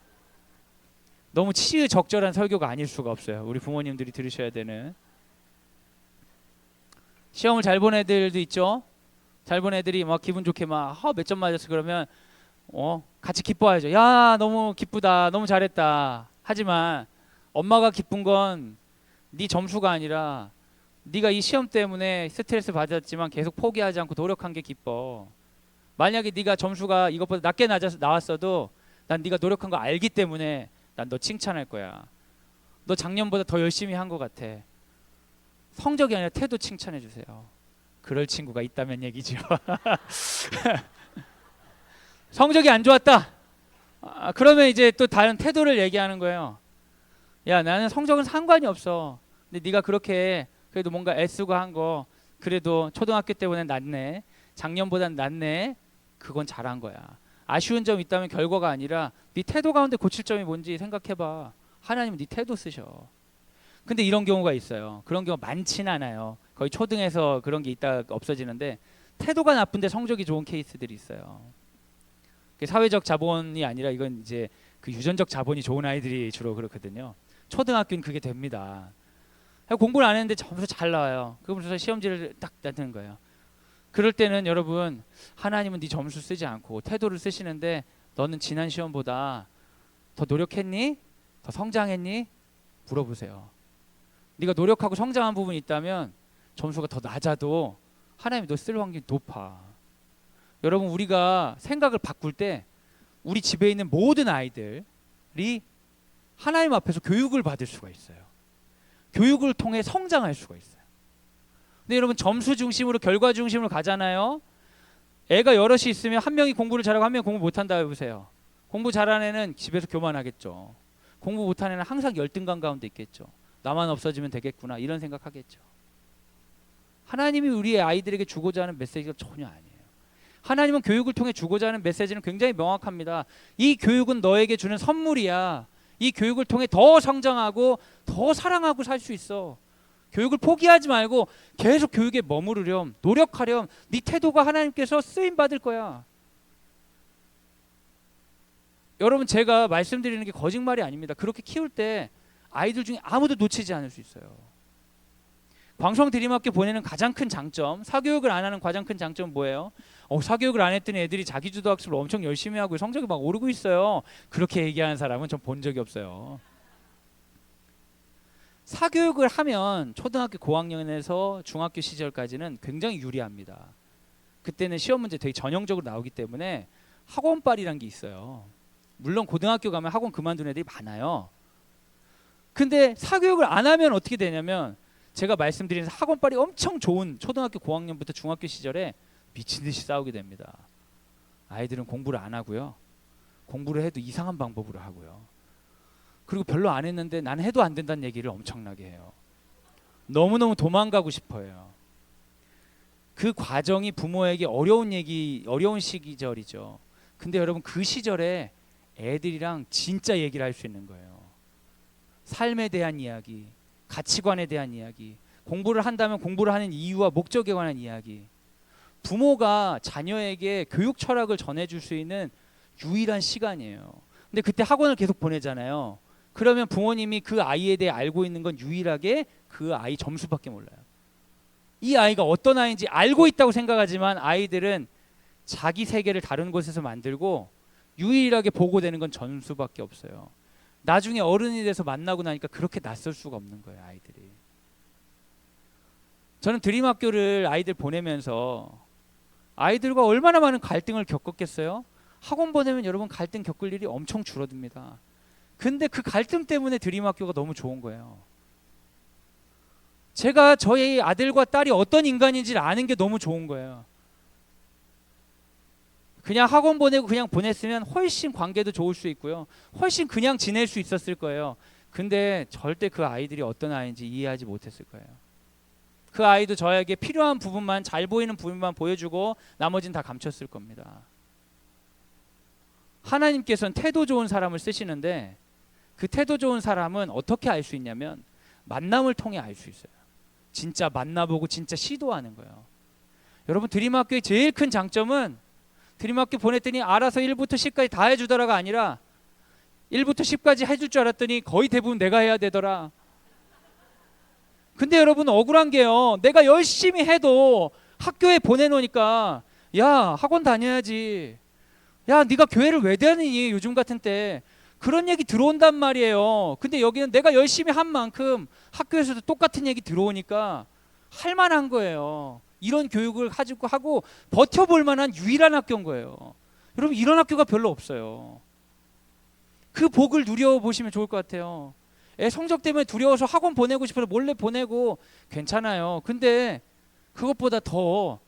너무 치유적절한 설교가 아닐 수가 없어요. 우리 부모님들이 들으셔야 되는. 시험을 잘 본 애들도 있죠. 잘 본 애들이 막 기분 좋게 막 몇 점 맞았어 그러면 같이 기뻐하죠. 야, 너무 기쁘다. 너무 잘했다. 하지만 엄마가 기쁜 건 네 점수가 아니라 네가 이 시험 때문에 스트레스 받았지만 계속 포기하지 않고 노력한 게 기뻐. 만약에 네가 점수가 이것보다 낮게 나왔어도 난 네가 노력한 거 알기 때문에 난 너 칭찬할 거야. 너 작년보다 더 열심히 한 것 같아. 성적이 아니라 태도 칭찬해 주세요. 그럴 친구가 있다면 얘기죠. 성적이 안 좋았다. 그러면 이제 또 다른 태도를 얘기하는 거예요. 야, 나는 성적은 상관이 없어. 근데 네가 그렇게 그래도 뭔가 애쓰고 한 거 그래도 초등학교 때보다는 낫네. 작년보다는 낫네. 그건 잘한 거야. 아쉬운 점 있다면 결과가 아니라 네 태도 가운데 고칠 점이 뭔지 생각해봐. 하나님은 네 태도 쓰셔. 근데 이런 경우가 있어요. 그런 경우 많지는 않아요. 거의 초등에서 그런 게 있다가 없어지는데 태도가 나쁜데 성적이 좋은 케이스들이 있어요. 사회적 자본이 아니라 이건 이제 그 유전적 자본이 좋은 아이들이 주로 그렇거든요. 초등학교는 그게 됩니다. 공부를 안 했는데 점수 잘 나와요. 그러면서 시험지를 딱 내는 거예요. 그럴 때는 여러분, 하나님은 네 점수 쓰지 않고 태도를 쓰시는데 너는 지난 시험보다 더 노력했니? 더 성장했니? 물어보세요. 네가 노력하고 성장한 부분이 있다면 점수가 더 낮아도 하나님이 너 쓸 확률이 높아. 여러분, 우리가 생각을 바꿀 때 우리 집에 있는 모든 아이들이 하나님 앞에서 교육을 받을 수가 있어요. 교육을 통해 성장할 수가 있어요. 근데 여러분, 점수 중심으로 결과 중심으로 가잖아요. 애가 여럿이 있으면 한 명이 공부를 잘하고 한 명이 공부 못한다 해보세요. 공부 잘하는 애는 집에서 교만하겠죠. 공부 못하는 애는 항상 열등감 가운데 있겠죠. 나만 없어지면 되겠구나 이런 생각하겠죠. 하나님이 우리의 아이들에게 주고자 하는 메시지가 전혀 아니에요. 하나님은 교육을 통해 주고자 하는 메시지는 굉장히 명확합니다. 이 교육은 너에게 주는 선물이야. 이 교육을 통해 더 성장하고 더 사랑하고 살 수 있어. 교육을 포기하지 말고 계속 교육에 머무르렴, 노력하렴. 네 태도가 하나님께서 쓰임 받을 거야. 여러분, 제가 말씀드리는 게 거짓말이 아닙니다. 그렇게 키울 때 아이들 중에 아무도 놓치지 않을 수 있어요. 광성 드림학교 보내는 가장 큰 장점, 사교육을 안 하는 가장 큰 장점은 뭐예요? 사교육을 안 했더니 애들이 자기주도 학습을 엄청 열심히 하고 성적이 막 오르고 있어요. 그렇게 얘기하는 사람은 전 본 적이 없어요. 사교육을 하면 초등학교 고학년에서 중학교 시절까지는 굉장히 유리합니다. 그때는 시험 문제 되게 전형적으로 나오기 때문에 학원빨이란 게 있어요. 물론 고등학교 가면 학원 그만둔 애들이 많아요. 근데 사교육을 안 하면 어떻게 되냐면, 제가 말씀드린 학원빨이 엄청 좋은 초등학교 고학년부터 중학교 시절에 미친 듯이 싸우게 됩니다. 아이들은 공부를 안 하고요. 공부를 해도 이상한 방법으로 하고요. 그리고 별로 안 했는데 나는 해도 안 된다는 얘기를 엄청나게 해요. 너무너무 도망가고 싶어요. 그 과정이 부모에게 어려운 시기절이죠. 근데 여러분, 그 시절에 애들이랑 진짜 얘기를 할 수 있는 거예요. 삶에 대한 이야기, 가치관에 대한 이야기, 공부를 한다면 공부를 하는 이유와 목적에 관한 이야기. 부모가 자녀에게 교육 철학을 전해줄 수 있는 유일한 시간이에요. 근데 그때 학원을 계속 보내잖아요. 그러면 부모님이 그 아이에 대해 알고 있는 건 유일하게 그 아이 점수밖에 몰라요. 이 아이가 어떤 아이인지 알고 있다고 생각하지만 아이들은 자기 세계를 다른 곳에서 만들고 유일하게 보고되는 건 점수밖에 없어요. 나중에 어른이 돼서 만나고 나니까 그렇게 낯설 수가 없는 거예요, 아이들이. 저는 드림학교를 아이들 보내면서 아이들과 얼마나 많은 갈등을 겪었겠어요? 학원 보내면 여러분 갈등 겪을 일이 엄청 줄어듭니다. 근데 그 갈등 때문에 드림학교가 너무 좋은 거예요. 제가 저희 아들과 딸이 어떤 인간인지를 아는 게 너무 좋은 거예요. 그냥 학원 보내고 그냥 보냈으면 훨씬 관계도 좋을 수 있고요. 훨씬 그냥 지낼 수 있었을 거예요. 근데 절대 그 아이들이 어떤 아이인지 이해하지 못했을 거예요. 그 아이도 저에게 필요한 부분만, 잘 보이는 부분만 보여주고 나머지는 다 감췄을 겁니다. 하나님께서는 태도 좋은 사람을 쓰시는데 그 태도 좋은 사람은 어떻게 알 수 있냐면 만남을 통해 알 수 있어요. 진짜 만나보고 진짜 시도하는 거예요. 여러분 드림학교의 제일 큰 장점은 드림학교 보냈더니 알아서 1부터 10까지 다 해주더라가 아니라 1부터 10까지 해줄 줄 알았더니 거의 대부분 내가 해야 되더라. 근데 여러분 억울한 게요, 내가 열심히 해도 학교에 보내놓으니까 야 학원 다녀야지, 야 네가 교회를 왜 다니니 요즘 같은 때, 그런 얘기 들어온단 말이에요. 근데 여기는 내가 열심히 한 만큼 학교에서도 똑같은 얘기 들어오니까 할 만한 거예요. 이런 교육을 가지고 하고 버텨볼 만한 유일한 학교인 거예요. 여러분 이런 학교가 별로 없어요. 그 복을 누려보시면 좋을 것 같아요. 애 성적 때문에 두려워서 학원 보내고 싶어서 몰래 보내고 괜찮아요. 근데 그것보다 더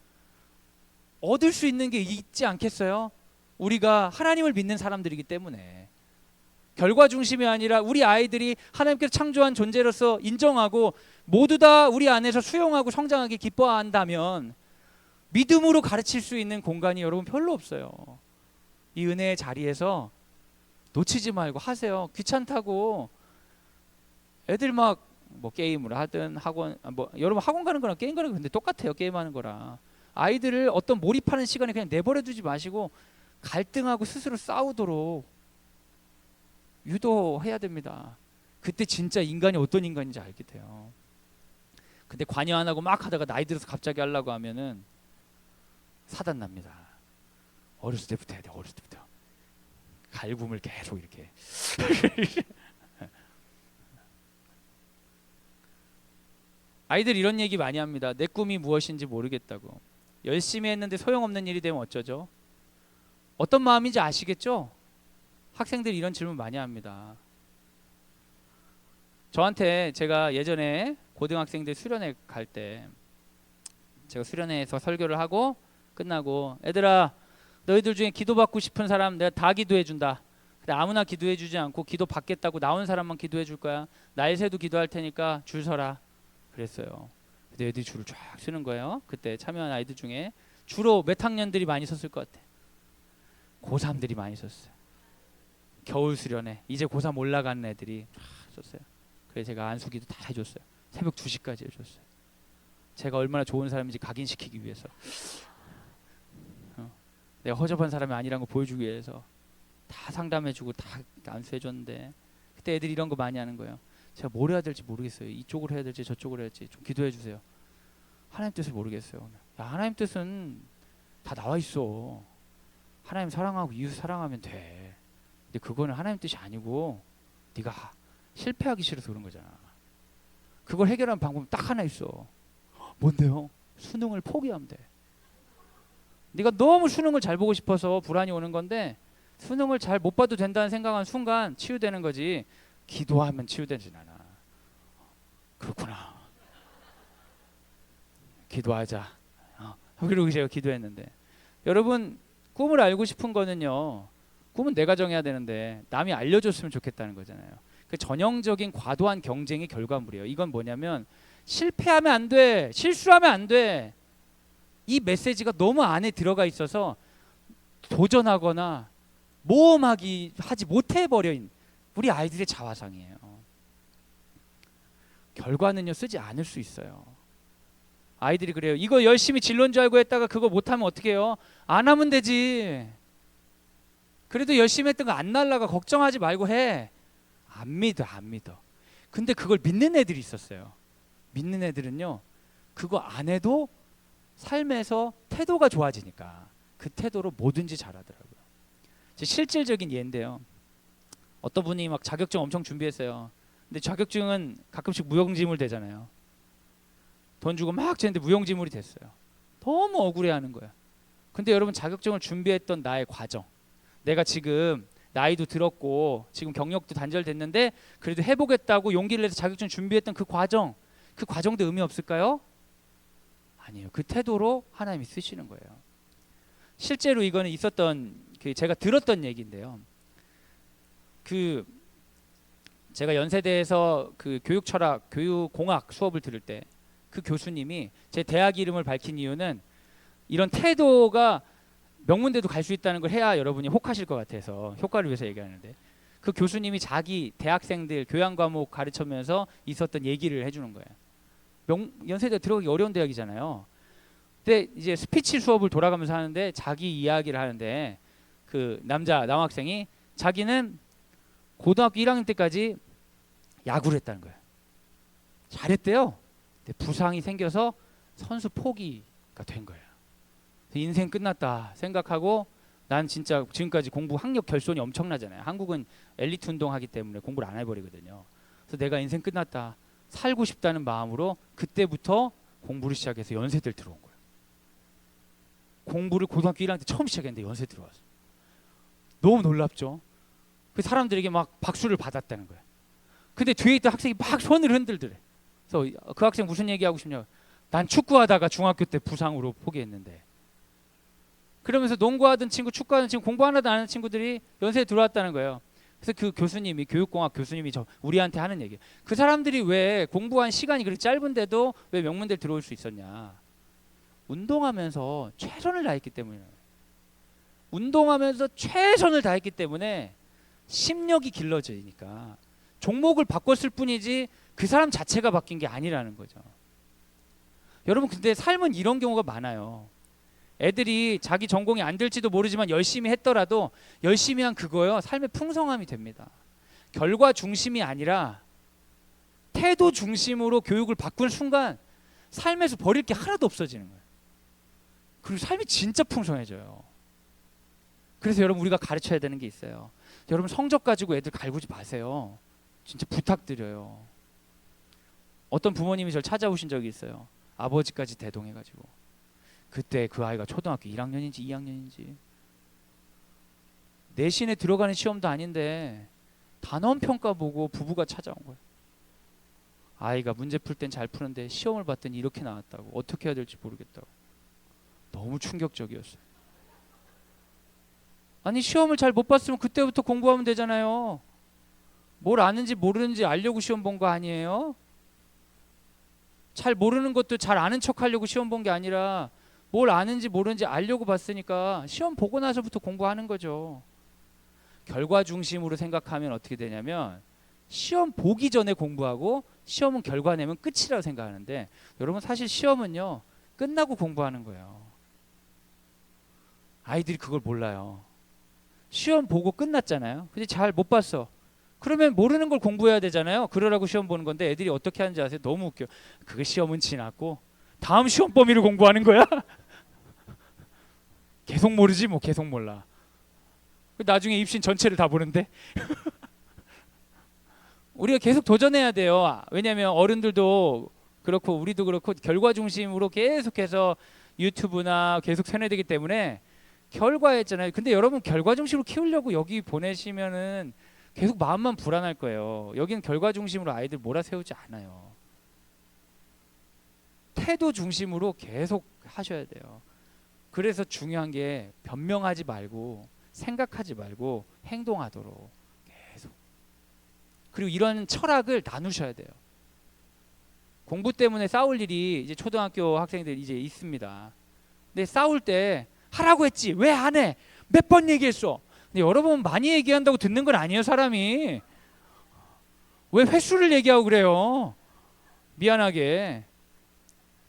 얻을 수 있는 게 있지 않겠어요? 우리가 하나님을 믿는 사람들이기 때문에. 결과 중심이 아니라 우리 아이들이 하나님께서 창조한 존재로서 인정하고 모두 다 우리 안에서 수용하고 성장하기 기뻐한다면 믿음으로 가르칠 수 있는 공간이 여러분 별로 없어요. 이 은혜의 자리에서 놓치지 말고 하세요. 귀찮다고 애들 막 뭐 게임을 하든 학원 뭐 여러분 학원 가는 거랑 게임 가는 거 근데 똑같아요. 게임하는 거랑. 아이들을 어떤 몰입하는 시간에 그냥 내버려 두지 마시고 갈등하고 스스로 싸우도록 유도해야 됩니다. 그때 진짜 인간이 어떤 인간인지 알게 돼요. 근데 관여 안 하고 막 하다가 나이 들어서 갑자기 하려고 하면은 사단 납니다. 어렸을 때부터 해야 돼. 어렸을 때부터 갈굼을 계속 이렇게 아이들 이런 얘기 많이 합니다. 내 꿈이 무엇인지 모르겠다고. 열심히 했는데 소용없는 일이 되면 어쩌죠? 어떤 마음인지 아시겠죠? 학생들이 이런 질문 많이 합니다. 저한테 제가 예전에 고등학생들 수련회 갈 때 제가 수련회에서 설교를 하고 끝나고 애들아 너희들 중에 기도받고 싶은 사람 내가 다 기도해 준다. 근데 아무나 기도해 주지 않고 기도 받겠다고 나온 사람만 기도해 줄 거야. 날 새도 기도할 테니까 줄 서라. 그랬어요. 근데 애들이 줄을 쫙 서는 거예요. 그때 참여한 아이들 중에 주로 몇 학년들이 많이 섰을 것 같아? 고3들이 많이 섰어요. 겨울 수련회 이제 고3 올라가는 애들이 쫙 섰어요. 그래서 제가 안수기도 다 해줬어요. 새벽 2시까지 해줬어요. 제가 얼마나 좋은 사람인지 각인시키기 위해서, 내가 허접한 사람이 아니라는 거 보여주기 위해서 다 상담해주고 다 안수해줬는데 그때 애들이 이런 거 많이 하는 거예요. 제가 뭘 해야 될지 모르겠어요. 이쪽으로 해야 될지 저쪽으로 해야 될지 좀 기도해 주세요. 하나님 뜻을 모르겠어요. 야, 하나님 뜻은 다 나와 있어. 하나님 사랑하고 이웃 사랑하면 돼. 근데 그거는 하나님 뜻이 아니고 네가 실패하기 싫어서 그런 거잖아. 그걸 해결하는 방법은 딱 하나 있어. 뭔데요? 수능을 포기하면 돼. 네가 너무 수능을 잘 보고 싶어서 불안이 오는 건데 수능을 잘 못 봐도 된다는 생각한 순간 치유되는 거지 기도하면 치유되진 않아. 그렇구나. 기도하자. 그리고 제가 기도했는데 여러분 꿈을 알고 싶은 거는요. 꿈은 내가 정해야 되는데 남이 알려줬으면 좋겠다는 거잖아요. 그 전형적인 과도한 경쟁의 결과물이에요. 이건 뭐냐면 실패하면 안 돼. 실수하면 안 돼. 이 메시지가 너무 안에 들어가 있어서 도전하거나 모험하지 못해버린 우리 아이들의 자화상이에요. 결과는요 쓰지 않을 수 있어요. 아이들이 그래요. 이거 열심히 진로인 줄 알고 했다가 그거 못하면 어떻게 해요? 안 하면 되지. 그래도 열심히 했던 거 안 날라가. 걱정하지 말고 해. 안 믿어. 근데 그걸 믿는 애들이 있었어요. 믿는 애들은요 그거 안 해도 삶에서 태도가 좋아지니까 그 태도로 뭐든지 잘하더라고요. 제 실질적인 예인데요. 어떤 분이 막 자격증 엄청 준비했어요. 근데 자격증은 가끔씩 무용지물 되잖아요. 돈 주고 막 쳤는데 무용지물이 됐어요. 너무 억울해하는 거야. 근데 여러분 자격증을 준비했던 나의 과정, 내가 지금 나이도 들었고 지금 경력도 단절됐는데 그래도 해보겠다고 용기를 내서 자격증 준비했던 그 과정도 의미 없을까요? 아니에요. 그 태도로 하나님이 쓰시는 거예요. 실제로 이거는 있었던 제가 들었던 얘기인데요. 제가 연세대에서 교육 철학, 교육 공학 수업을 들을 때 그 교수님이 제 대학 이름을 밝힌 이유는 이런 태도가 명문대도 갈 수 있다는 걸 해야 여러분이 혹하실 것 같아서 효과를 위해서 얘기하는데, 그 교수님이 자기 대학생들 교양 과목 가르치면서 있었던 얘기를 해주는 거예요. 연세대 들어가기 어려운 대학이잖아요. 근데 이제 스피치 수업을 돌아가면서 하는데 자기 이야기를 하는데 그 남학생이 자기는 고등학교 1학년 때까지 야구를 했다는 거예요. 잘했대요. 근데 부상이 생겨서 선수 포기가 된 거예요. 인생 끝났다 생각하고, 난 진짜 지금까지 공부 학력 결손이 엄청나잖아요. 한국은 엘리트 운동하기 때문에 공부를 안 해버리거든요. 그래서 내가 인생 끝났다, 살고 싶다는 마음으로 그때부터 공부를 시작해서 연세대를 들어온 거예요. 공부를 고등학교 1학년 때 처음 시작했는데 연세 들어왔어. 너무 놀랍죠. 그 사람들에게 막 박수를 받았다는 거예요. 근데 뒤에 있던 학생이 막 손을 흔들더래. 그래서 그 학생 무슨 얘기하고 싶냐, 난 축구하다가 중학교 때 부상으로 포기했는데. 그러면서 농구하던 친구, 축구하던 친구, 공부 하나도 안 하는 친구들이 연세에 들어왔다는 거예요. 그래서 그 교수님이, 교육공학 교수님이 우리한테 하는 얘기, 그 사람들이 왜 공부한 시간이 그렇게 짧은데도 왜 명문대를 들어올 수 있었냐, 운동하면서 최선을 다했기 때문이에요. 운동하면서 최선을 다했기 때문에 심력이 길러지니까. 종목을 바꿨을 뿐이지 그 사람 자체가 바뀐 게 아니라는 거죠. 여러분, 근데 삶은 이런 경우가 많아요. 애들이 자기 전공이 안 될지도 모르지만 열심히 했더라도 열심히 한 그거요, 삶의 풍성함이 됩니다. 결과 중심이 아니라 태도 중심으로 교육을 바꾼 순간 삶에서 버릴 게 하나도 없어지는 거예요. 그리고 삶이 진짜 풍성해져요. 그래서 여러분, 우리가 가르쳐야 되는 게 있어요. 여러분, 성적 가지고 애들 갈구지 마세요. 진짜 부탁드려요. 어떤 부모님이 저를 찾아오신 적이 있어요. 아버지까지 대동해가지고. 그때 그 아이가 초등학교 1학년인지 2학년인지 내신에 들어가는 시험도 아닌데 단원 평가 보고 부부가 찾아온 거예요. 아이가 문제 풀 땐 잘 푸는데 시험을 봤더니 이렇게 나왔다고. 어떻게 해야 될지 모르겠다고. 너무 충격적이었어요. 아니, 시험을 잘 못 봤으면 그때부터 공부하면 되잖아요. 뭘 아는지 모르는지 알려고 시험 본 거 아니에요? 잘 모르는 것도 잘 아는 척 하려고 시험 본 게 아니라 뭘 아는지 모르는지 알려고 봤으니까 시험 보고 나서부터 공부하는 거죠. 결과 중심으로 생각하면 어떻게 되냐면, 시험 보기 전에 공부하고 시험은 결과 내면 끝이라고 생각하는데, 여러분, 사실 시험은요, 끝나고 공부하는 거예요. 아이들이 그걸 몰라요. 시험 보고 끝났잖아요. 근데 잘 못 봤어. 그러면 모르는 걸 공부해야 되잖아요. 그러라고 시험 보는 건데, 애들이 어떻게 하는지 아세요? 너무 웃겨. 그게 시험은 지났고 다음 시험 범위를 공부하는 거야. 계속 모르지 뭐, 계속 몰라. 나중에 입신 전체를 다 보는데. 우리가 계속 도전해야 돼요. 왜냐하면 어른들도 그렇고 우리도 그렇고 결과 중심으로 계속해서 유튜브나 계속 세뇌되기 때문에 결과였잖아요. 근데 여러분, 결과 중심으로 키우려고 여기 보내시면은 계속 마음만 불안할 거예요. 여기는 결과 중심으로 아이들 몰아세우지 않아요. 태도 중심으로 계속 하셔야 돼요. 그래서 중요한 게 변명하지 말고 생각하지 말고 행동하도록 계속. 그리고 이런 철학을 나누셔야 돼요. 공부 때문에 싸울 일이 이제 초등학교 학생들 이제 있습니다. 근데 싸울 때 하라고 했지 왜 안 해? 몇 번 얘기했어. 근데 여러분, 많이 얘기한다고 듣는 건 아니에요, 사람이. 왜 횟수를 얘기하고 그래요? 미안하게.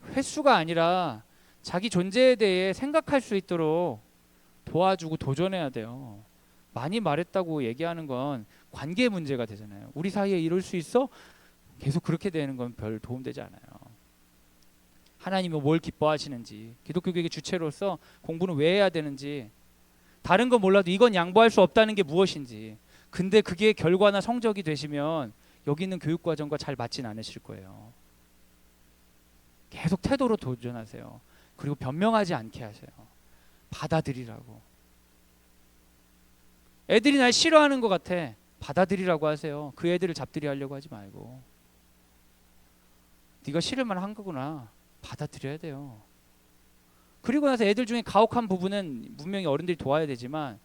횟수가 아니라 자기 존재에 대해 생각할 수 있도록 도와주고 도전해야 돼요. 많이 말했다고 얘기하는 건 관계 문제가 되잖아요. 우리 사이에 이럴 수 있어? 계속 그렇게 되는 건 별 도움되지 않아요. 하나님이 뭘 기뻐하시는지, 기독교계의 주체로서 공부는 왜 해야 되는지, 다른 건 몰라도 이건 양보할 수 없다는 게 무엇인지, 근데 그게 결과나 성적이 되시면 여기 있는 교육과정과 잘 맞진 않으실 거예요. 계속 태도로 도전하세요. 그리고 변명하지 않게 하세요. 받아들이라고. 애들이 날 싫어하는 것 같아. 받아들이라고 하세요. 그 애들을 잡들이 하려고 하지 말고. 네가 싫을 만한 거구나. 받아들여야 돼요. 그리고 나서 애들 중에 가혹한 부분은 분명히 어른들이 도와야 되지만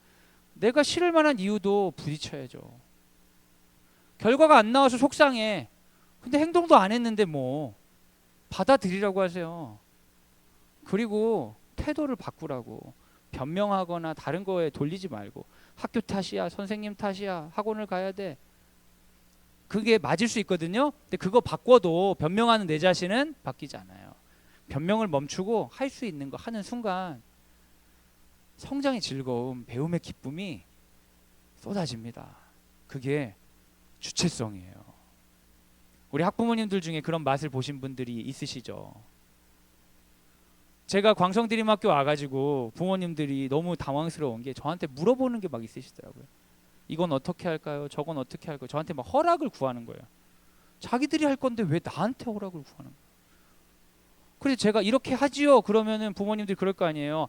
내가 싫을 만한 이유도 부딪혀야죠. 결과가 안 나와서 속상해. 근데 행동도 안 했는데 뭐 받아들이라고 하세요. 그리고 태도를 바꾸라고. 변명하거나 다른 거에 돌리지 말고 학교 탓이야, 선생님 탓이야, 학원을 가야 돼. 그게 맞을 수 있거든요. 근데 그거 바꿔도 변명하는 내 자신은 바뀌지 않아요. 변명을 멈추고 할 수 있는 거 하는 순간 성장의 즐거움, 배움의 기쁨이 쏟아집니다. 그게 주체성이에요. 우리 학부모님들 중에 그런 맛을 보신 분들이 있으시죠? 제가 광성드림학교 와가지고 부모님들이 너무 당황스러운 게 저한테 물어보는 게 막 있으시더라고요. 이건 어떻게 할까요? 저건 어떻게 할까요? 저한테 막 허락을 구하는 거예요. 자기들이 할 건데 왜 나한테 허락을 구하는 거예요? 그래서 제가 이렇게 하지요. 그러면은 부모님들이 그럴 거 아니에요.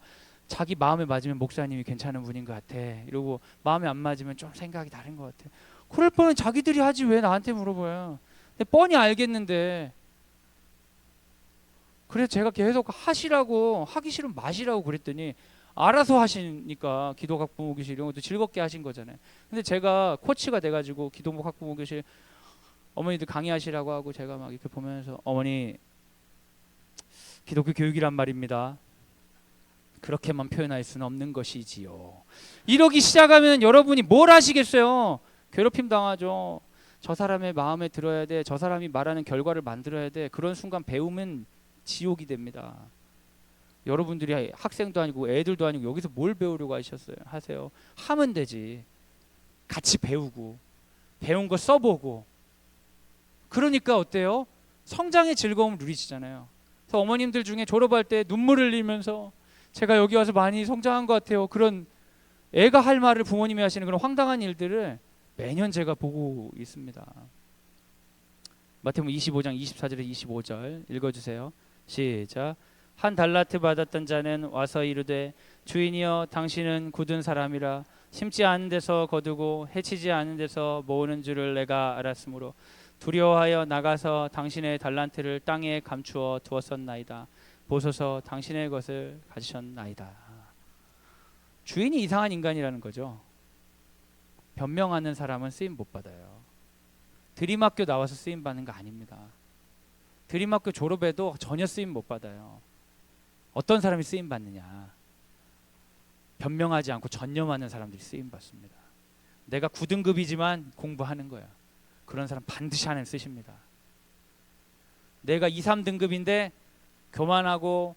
자기 마음에 맞으면 목사님이 괜찮은 분인 것 같아. 이러고 마음에 안 맞으면 좀 생각이 다른 것 같아. 그럴 바엔 자기들이 하지 왜 나한테 물어봐요? 근데 뻔히 알겠는데. 그래서 제가 계속 하시라고, 하기 싫으면 마시라고 그랬더니 알아서 하시니까 기도학 부모 교실 이런 것도 즐겁게 하신 거잖아요. 근데 제가 코치가 돼가지고 기도학 부모 교실 어머니들 강의하시라고 하고 제가 막 이렇게 보면서 어머니 기독교 교육이란 말입니다. 그렇게만 표현할 수는 없는 것이지요. 이러기 시작하면 여러분이 뭘 하시겠어요? 괴롭힘 당하죠. 저 사람의 마음에 들어야 돼. 저 사람이 말하는 결과를 만들어야 돼. 그런 순간 배움은 지옥이 됩니다. 여러분들이 학생도 아니고 애들도 아니고 여기서 뭘 배우려고 하세요? 하면 되지. 같이 배우고 배운 거 써보고. 그러니까 어때요? 성장의 즐거움을 누리시잖아요. 그래서 어머님들 중에 졸업할 때 눈물 흘리면서 제가 여기 와서 많이 성장한 것 같아요. 그런 애가 할 말을 부모님이 하시는 그런 황당한 일들을 매년 제가 보고 있습니다. 마태복음 25장 24절에 25절 읽어주세요. 시작. 한 달란트 받았던 자는 와서 이르되 주인이여 당신은 굳은 사람이라 심지 않은 데서 거두고 해치지 않은 데서 모으는 줄을 내가 알았으므로 두려워하여 나가서 당신의 달란트를 땅에 감추어 두었었나이다. 보소서 당신의 것을 가지셨나이다. 주인이 이상한 인간이라는 거죠. 변명하는 사람은 쓰임 못 받아요. 드림학교 나와서 쓰임 받는 거 아닙니다. 드림학교 졸업해도 전혀 쓰임 못 받아요. 어떤 사람이 쓰임 받느냐? 변명하지 않고 전념하는 사람들이 쓰임 받습니다. 내가 9등급이지만 공부하는 거야. 그런 사람 반드시 하나님 쓰십니다. 내가 2, 3등급인데 교만하고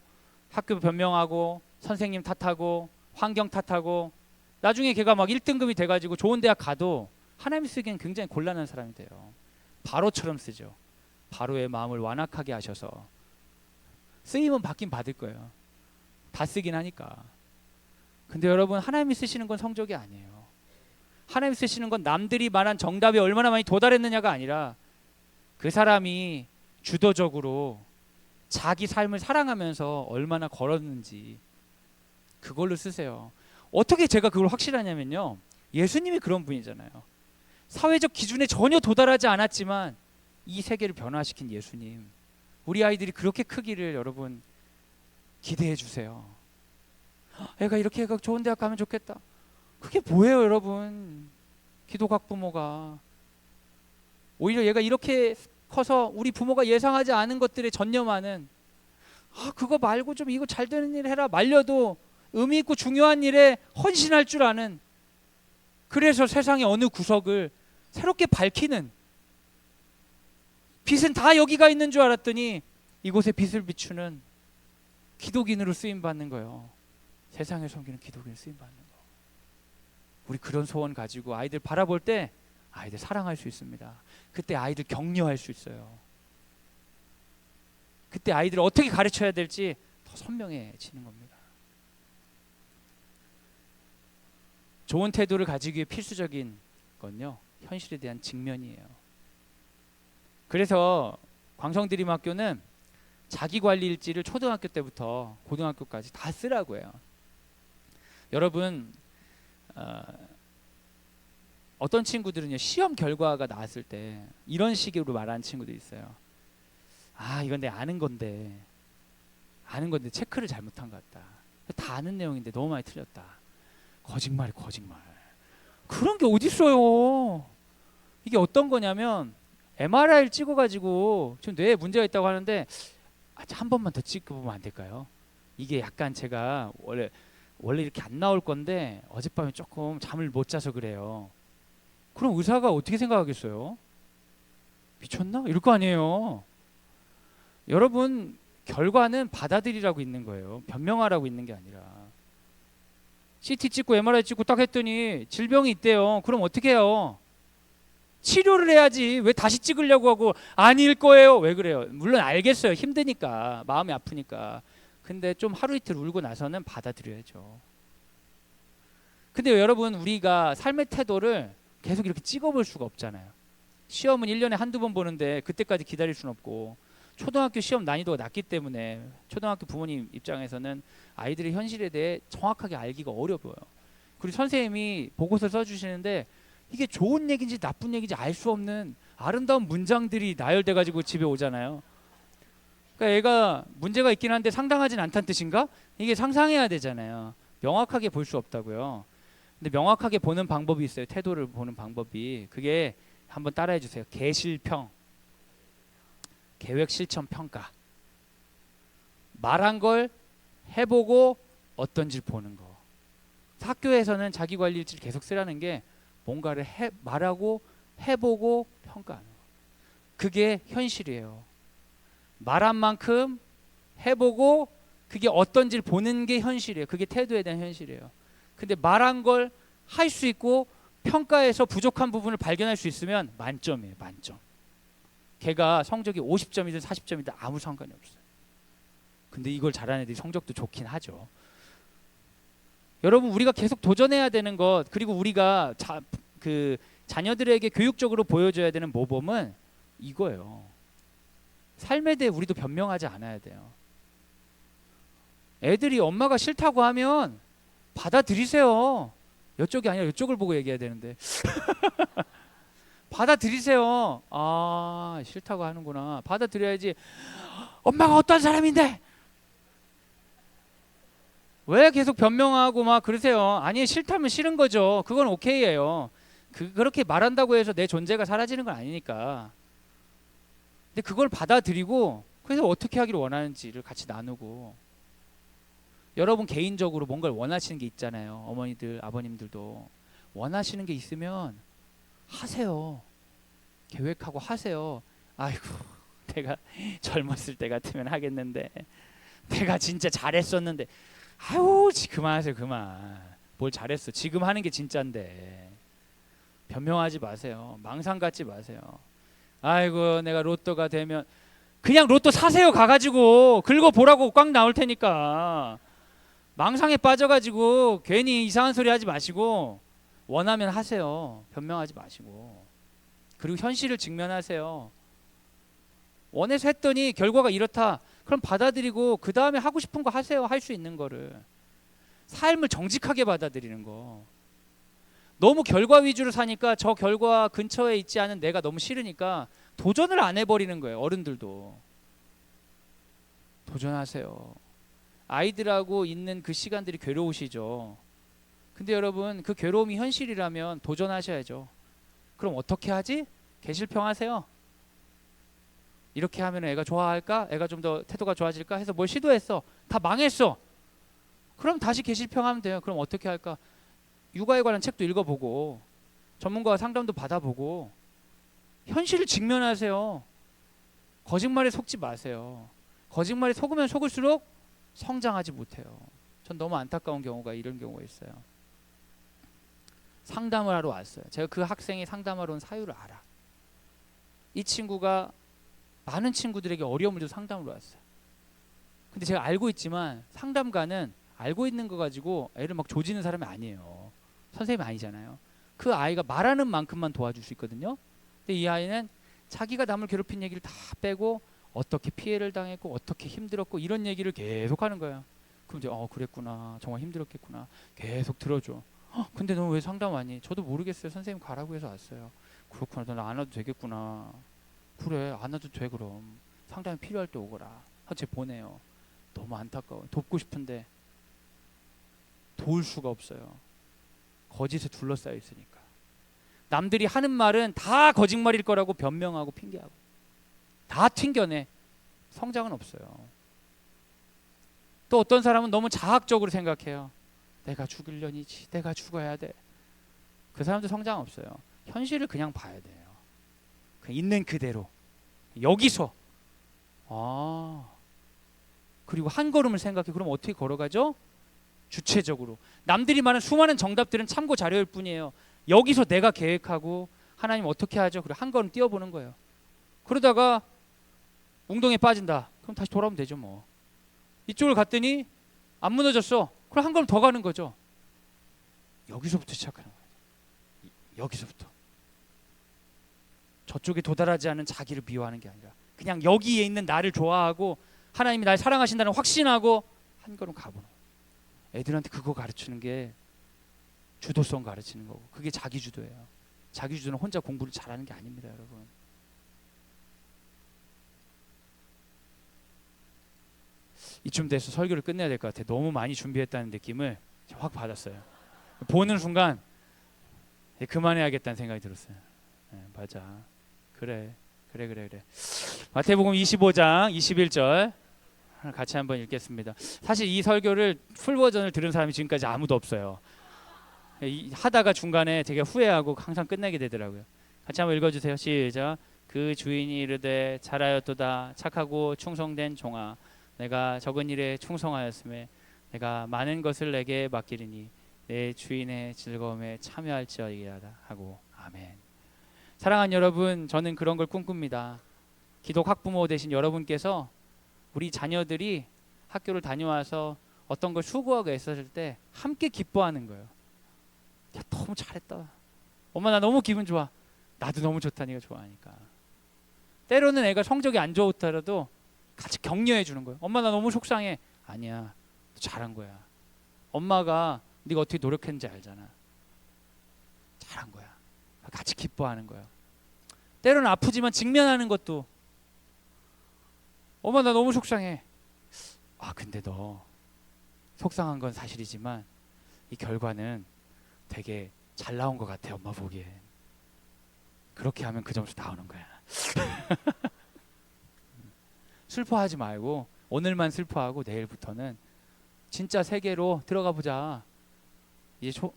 학교 변명하고 선생님 탓하고 환경 탓하고 나중에 걔가 막 1등급이 돼가지고 좋은 대학 가도 하나님 쓰기엔 굉장히 곤란한 사람이 돼요. 바로처럼 쓰죠. 바로의 마음을 완악하게 하셔서 쓰임은 받긴 받을 거예요. 다 쓰긴 하니까. 근데 여러분 하나님이 쓰시는 건 성적이 아니에요. 하나님이 쓰시는 건 남들이 말한 정답에 얼마나 많이 도달했느냐가 아니라 그 사람이 주도적으로 자기 삶을 사랑하면서 얼마나 걸었는지 그걸로 쓰세요. 어떻게 제가 그걸 확실하냐면요. 예수님이 그런 분이잖아요. 사회적 기준에 전혀 도달하지 않았지만 이 세계를 변화시킨 예수님. 우리 아이들이 그렇게 크기를 여러분 기대해 주세요. 애가 이렇게 애가 좋은 대학 가면 좋겠다. 그게 뭐예요 여러분. 기독학 부모가 오히려 얘가 이렇게 커서 우리 부모가 예상하지 않은 것들에 전념하는 그거 말고 좀 이거 잘 되는 일 해라 말려도 의미 있고 중요한 일에 헌신할 줄 아는 그래서 세상의 어느 구석을 새롭게 밝히는 빛은 다 여기가 있는 줄 알았더니 이곳에 빛을 비추는 기독인으로 쓰임받는 거예요. 세상을 섬기는 기독인으로 쓰임받는 거. 우리 그런 소원 가지고 아이들 바라볼 때 아이들 사랑할 수 있습니다. 그때 아이들 격려할 수 있어요. 그때 아이들을 어떻게 가르쳐야 될지 더 선명해지는 겁니다. 좋은 태도를 가지기 위해 필수적인 거는요, 현실에 대한 직면이에요. 그래서 광성드림학교는 자기관리일지를 초등학교 때부터 고등학교까지 다 쓰라고 해요. 여러분, 어떤 친구들은요, 시험 결과가 나왔을 때 이런 식으로 말하는 친구들이 있어요. 아, 이건 내 아는 건데 체크를 잘못한 것 같다. 다 아는 내용인데 너무 많이 틀렸다. 거짓말이 거짓말. 그런 게 어디 있어요. 이게 어떤 거냐면 MRI를 찍어가지고 지금 뇌에 문제가 있다고 하는데 한 번만 더 찍어보면 안 될까요? 이게 약간 제가 원래 이렇게 안 나올 건데 어젯밤에 조금 잠을 못 자서 그래요. 그럼 의사가 어떻게 생각하겠어요? 미쳤나? 이럴 거 아니에요. 여러분, 결과는 받아들이라고 있는 거예요. 변명하라고 있는 게 아니라. CT 찍고 MRI 찍고 딱 했더니 질병이 있대요. 그럼 어떻게 해요? 치료를 해야지. 왜 다시 찍으려고 하고 아닐 거예요. 왜 그래요? 물론 알겠어요. 힘드니까, 마음이 아프니까. 근데 좀 하루 이틀 울고 나서는 받아들여야죠. 근데 여러분, 우리가 삶의 태도를 계속 이렇게 찍어볼 수가 없잖아요. 시험은 1년에 한두 번 보는데 그때까지 기다릴 수는 없고, 초등학교 시험 난이도가 낮기 때문에 초등학교 부모님 입장에서는 아이들의 현실에 대해 정확하게 알기가 어려워요. 그리고 선생님이 보고서 써주시는데 이게 좋은 얘기인지 나쁜 얘기인지 알 수 없는 아름다운 문장들이 나열돼 가지고 집에 오잖아요. 그러니까 얘가 문제가 있긴 한데 상당하진 않다는 뜻인가? 이게 상상해야 되잖아요. 명확하게 볼 수 없다고요. 근데 명확하게 보는 방법이 있어요. 태도를 보는 방법이. 그게 한번 따라해 주세요. 계실평, 계획 실천 평가. 말한 걸 해보고 어떤지 보는 거. 학교에서는 자기관리일지를 계속 쓰라는 게 뭔가를 말하고 해보고 평가하는 거. 그게 현실이에요. 말한 만큼 해보고 그게 어떤지를 보는 게 현실이에요. 그게 태도에 대한 현실이에요. 근데 말한 걸 할 수 있고 평가에서 부족한 부분을 발견할 수 있으면 만점이에요. 만점. 걔가 성적이 50점이든 40점이든 아무 상관이 없어요. 근데 이걸 잘하는 애들이 성적도 좋긴 하죠. 여러분, 우리가 계속 도전해야 되는 것, 그리고 우리가 자녀들에게 교육적으로 보여줘야 되는 모범은 이거예요. 삶에 대해 우리도 변명하지 않아야 돼요. 애들이 엄마가 싫다고 하면 받아들이세요. 이쪽이 아니라 이쪽을 보고 얘기해야 되는데 받아들이세요. 아, 싫다고 하는구나. 받아들여야지. 엄마가 어떤 사람인데 왜 계속 변명하고 막 그러세요? 아니, 싫다면 싫은 거죠. 그건 오케이예요. 그렇게 말한다고 해서 내 존재가 사라지는 건 아니니까. 근데 그걸 받아들이고 그래서 어떻게 하기를 원하는지를 같이 나누고. 여러분 개인적으로 뭔가를 원하시는 게 있잖아요. 어머니들, 아버님들도 원하시는 게 있으면 하세요. 계획하고 하세요. 아이고, 내가 젊었을 때 같으면 하겠는데, 내가 진짜 잘했었는데, 아유, 그만하세요. 그만. 뭘 잘했어. 지금 하는 게 진짜인데. 변명하지 마세요. 망상 갖지 마세요. 아이고, 내가 로또가 되면 그냥 로또 사세요. 가가지고 긁어보라고 꽉 나올 테니까. 망상에 빠져가지고 괜히 이상한 소리 하지 마시고 원하면 하세요. 변명하지 마시고. 그리고 현실을 직면하세요. 원해서 했더니 결과가 이렇다. 그럼 받아들이고 그 다음에 하고 싶은 거 하세요. 할 수 있는 거를. 삶을 정직하게 받아들이는 거. 너무 결과 위주로 사니까 저 결과 근처에 있지 않은 내가 너무 싫으니까 도전을 안 해버리는 거예요. 어른들도. 도전하세요. 아이들하고 있는 그 시간들이 괴로우시죠. 근데 여러분, 그 괴로움이 현실이라면 도전하셔야죠. 그럼 어떻게 하지? 계실평 하세요. 이렇게 하면 애가 좋아할까? 애가 좀 더 태도가 좋아질까? 해서 뭘 시도했어. 다 망했어. 그럼 다시 계실평하면 돼요. 그럼 어떻게 할까? 육아에 관한 책도 읽어보고 전문가와 상담도 받아보고 현실을 직면하세요. 거짓말에 속지 마세요. 거짓말에 속으면 속을수록 성장하지 못해요. 전 너무 안타까운 경우가 이런 경우가 있어요. 상담을 하러 왔어요. 제가 그 학생이 상담하러 온 사유를 알아. 이 친구가 많은 친구들에게 어려움을 줘 상담으로 왔어요. 근데 제가 알고 있지만 상담가는 알고 있는 거 가지고 애를 막 조지는 사람이 아니에요. 선생님이 아니잖아요. 그 아이가 말하는 만큼만 도와줄 수 있거든요. 근데 이 아이는 자기가 남을 괴롭힌 얘기를 다 빼고 어떻게 피해를 당했고 어떻게 힘들었고 이런 얘기를 계속 하는 거예요. 그럼 이제 그랬구나, 정말 힘들었겠구나, 계속 들어줘. 근데 너 왜 상담 안 해? 저도 모르겠어요. 선생님 가라고 해서 왔어요. 그렇구나, 너 안 와도 되겠구나. 그래, 안 와도 돼. 그럼 상담이 필요할 때 오거라. 제 보내요. 너무 안타까워. 돕고 싶은데 도울 수가 없어요. 거짓에 둘러싸여 있으니까. 남들이 하는 말은 다 거짓말일 거라고 변명하고 핑계하고 다 튕겨내. 성장은 없어요. 또 어떤 사람은 너무 자학적으로 생각해요. 내가 죽을 년이지, 내가 죽어야 돼. 그 사람도 성장 없어요. 현실을 그냥 봐야 돼요. 그냥 있는 그대로 여기서. 그리고 한 걸음을 생각해. 그럼 어떻게 걸어가죠? 주체적으로. 남들이 말하는 수많은 정답들은 참고 자료일 뿐이에요. 여기서 내가 계획하고 하나님 어떻게 하죠? 그리고 한 걸음 뛰어보는 거예요. 그러다가 웅덩이에 빠진다. 그럼 다시 돌아오면 되죠 뭐. 이쪽을 갔더니 안 무너졌어. 그럼 한 걸음 더 가는 거죠. 여기서부터 시작하는 거예요. 여기서부터. 저쪽에 도달하지 않은 자기를 미워하는 게 아니라 그냥 여기에 있는 나를 좋아하고 하나님이 날 사랑하신다는 확신하고 한 걸음 가보는 거예요. 애들한테 그거 가르치는 게 주도성 가르치는 거고, 그게 자기 주도예요. 자기 주도는 혼자 공부를 잘하는 게 아닙니다, 여러분. 이쯤 돼서 설교를 끝내야 될 것 같아요. 너무 많이 준비했다는 느낌을 확 받았어요. 보는 순간 그만해야겠다는 생각이 들었어요. 맞아. 그래. 마태복음 25장 21절 같이 한번 읽겠습니다. 사실 이 설교를 풀 버전을 들은 사람이 지금까지 아무도 없어요. 하다가 중간에 되게 후회하고 항상 끝내게 되더라고요. 같이 한번 읽어주세요. 시작. 그 주인이 이르되 잘하였도다 착하고 충성된 종아, 내가 적은 일에 충성하였음에 내가 많은 것을 내게 맡기리니 내 주인의 즐거움에 참여할지어다 하고. 아멘. 사랑하는 여러분, 저는 그런 걸 꿈꿉니다. 기독 학부모 되신 여러분께서 우리 자녀들이 학교를 다녀와서 어떤 걸 수고하고 애썼을 때 함께 기뻐하는 거예요. 야, 너무 잘했다. 엄마 나 너무 기분 좋아. 나도 너무 좋다. 네가 좋아하니까. 때로는 애가 성적이 안 좋더라도 같이 격려해 주는 거예요. 엄마 나 너무 속상해. 아니야, 잘한 거야. 엄마가 네가 어떻게 노력했는지 알잖아. 잘한 거야. 같이 기뻐하는 거예요. 때로는 아프지만 직면하는 것도, 엄마 나 너무 속상해. 근데 너 속상한 건 사실이지만 이 결과는 되게 잘 나온 것 같아, 엄마 보기엔. 그렇게 하면 그 점수 나오는 거야. 슬퍼하지 말고 오늘만 슬퍼하고 내일부터는 진짜 세계로 들어가 보자.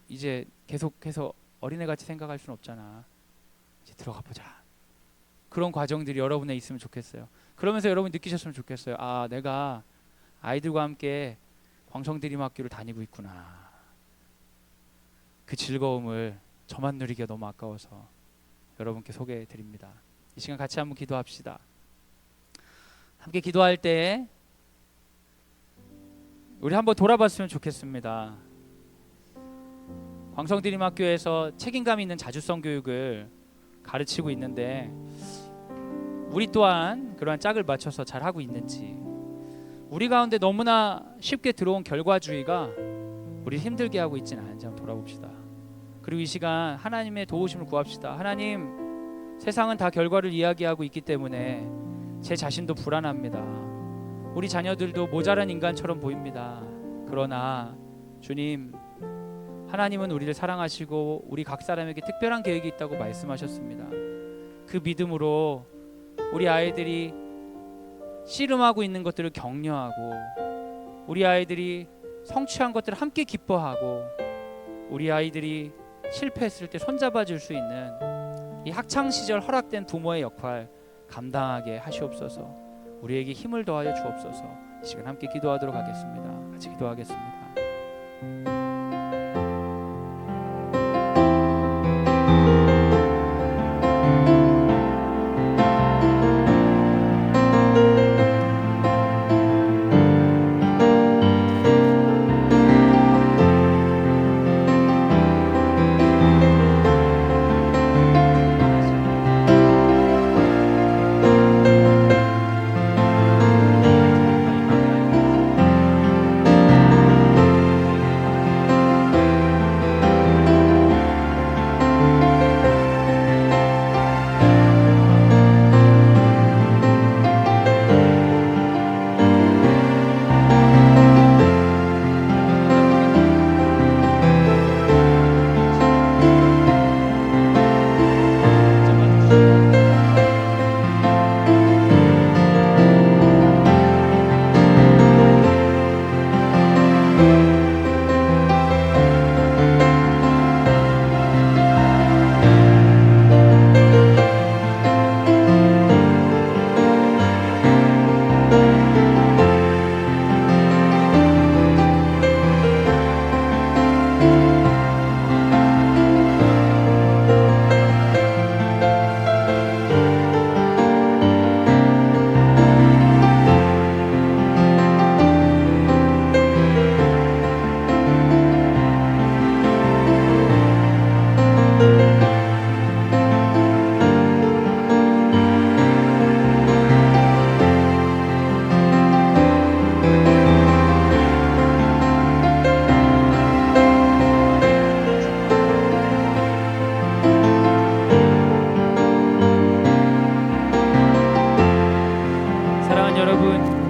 이제 계속해서 어린애같이 생각할 수는 없잖아. 이제 들어가 보자. 그런 과정들이 여러분에 있으면 좋겠어요. 그러면서 여러분 느끼셨으면 좋겠어요. 내가 아이들과 함께 광성드림학교를 다니고 있구나. 그 즐거움을 저만 누리기가 너무 아까워서 여러분께 소개해 드립니다. 이 시간 같이 한번 기도합시다. 함께 기도할 때 우리 한번 돌아봤으면 좋겠습니다. 광성드림학교에서 책임감 있는 자주성 교육을 가르치고 있는데 우리 또한 그러한 짝을 맞춰서 잘 하고 있는지, 우리 가운데 너무나 쉽게 들어온 결과주의가 우리 힘들게 하고 있지는 않은지 한번 돌아봅시다. 그리고 이 시간 하나님의 도우심을 구합시다. 하나님, 세상은 다 결과를 이야기하고 있기 때문에 제 자신도 불안합니다. 우리 자녀들도 모자란 인간처럼 보입니다. 그러나 주님, 하나님은 우리를 사랑하시고 우리 각 사람에게 특별한 계획이 있다고 말씀하셨습니다. 그 믿음으로 우리 아이들이 씨름하고 있는 것들을 격려하고, 우리 아이들이 성취한 것들을 함께 기뻐하고, 우리 아이들이 실패했을 때 손잡아 줄 수 있는 이 학창 시절 허락된 부모의 역할 감당하게 하시옵소서. 우리에게 힘을 더하여 주옵소서. 이 시간 함께 기도하도록 하겠습니다. 같이 기도하겠습니다.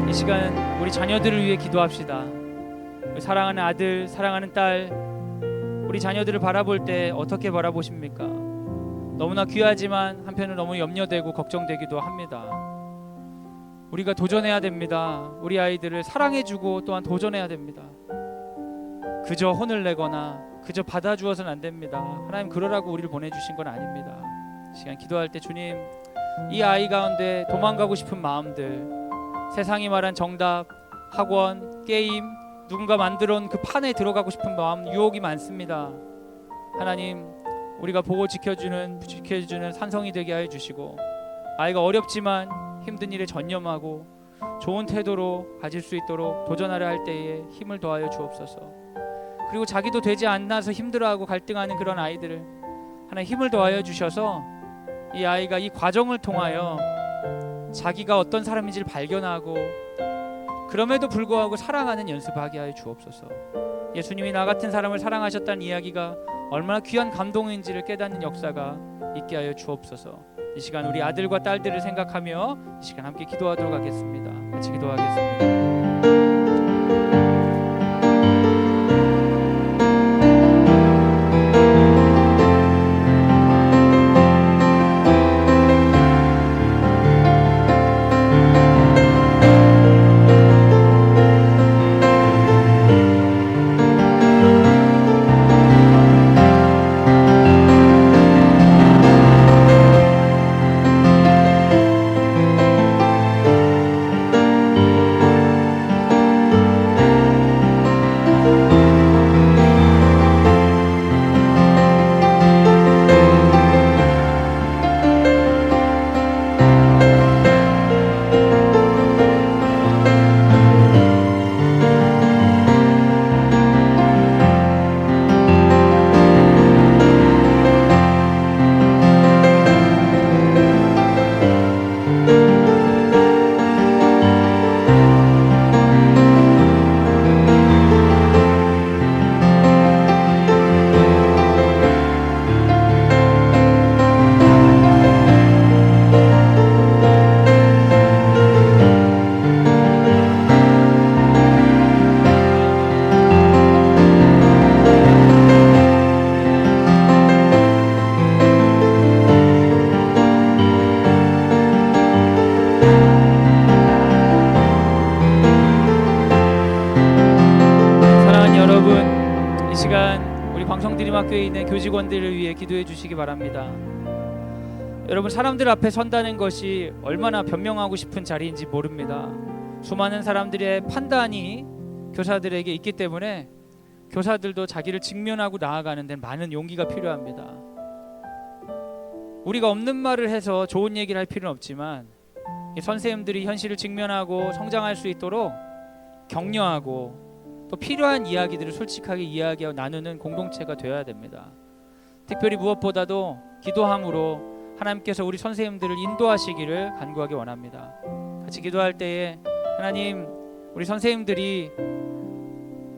이 시간 우리 자녀들을 위해 기도합시다. 우리 사랑하는 아들, 사랑하는 딸, 우리 자녀들을 바라볼 때 어떻게 바라보십니까? 너무나 귀하지만 한편은 너무 염려되고 걱정되기도 합니다. 우리가 도전해야 됩니다. 우리 아이들을 사랑해주고 또한 도전해야 됩니다. 그저 혼을 내거나 그저 받아주어서는 안 됩니다. 하나님 그러라고 우리를 보내주신 건 아닙니다. 이 시간 기도할 때 주님, 이 아이 가운데 도망가고 싶은 마음들, 세상이 말한 정답, 학원, 게임, 누군가 만들어 놓은 그 판에 들어가고 싶은 마음, 유혹이 많습니다. 하나님, 우리가 보고 지켜주는 산성이 되게 하여 주시고, 아이가 어렵지만 힘든 일에 전념하고 좋은 태도로 가질 수 있도록 도전하려 할 때에 힘을 더하여 주옵소서. 그리고 자기도 되지 않아서 힘들어하고 갈등하는 그런 아이들을 하나님 힘을 더하여 주셔서 이 아이가 이 과정을 통하여 자기가 어떤 사람인지를 발견하고 그럼에도 불구하고 사랑하는 연습하게 하여 주옵소서. 예수님이 나 같은 사람을 사랑하셨다는 이야기가 얼마나 귀한 감동인지를 깨닫는 역사가 있게 하여 주옵소서. 이 시간 우리 아들과 딸들을 생각하며 이 시간 함께 기도하도록 하겠습니다. 같이 기도하겠습니다. 방송드림학교에 있는 교직원들을 위해 기도해 주시기 바랍니다. 여러분, 사람들 앞에 선다는 것이 얼마나 변명하고 싶은 자리인지 모릅니다. 수많은 사람들의 판단이 교사들에게 있기 때문에 교사들도 자기를 직면하고 나아가는 데 많은 용기가 필요합니다. 우리가 없는 말을 해서 좋은 얘기를 할 필요는 없지만 이 선생님들이 현실을 직면하고 성장할 수 있도록 격려하고 또 필요한 이야기들을 솔직하게 이야기하고 나누는 공동체가 되어야 됩니다. 특별히 무엇보다도 기도함으로 하나님께서 우리 선생님들을 인도하시기를 간구하기 원합니다. 같이 기도할 때에 하나님, 우리 선생님들이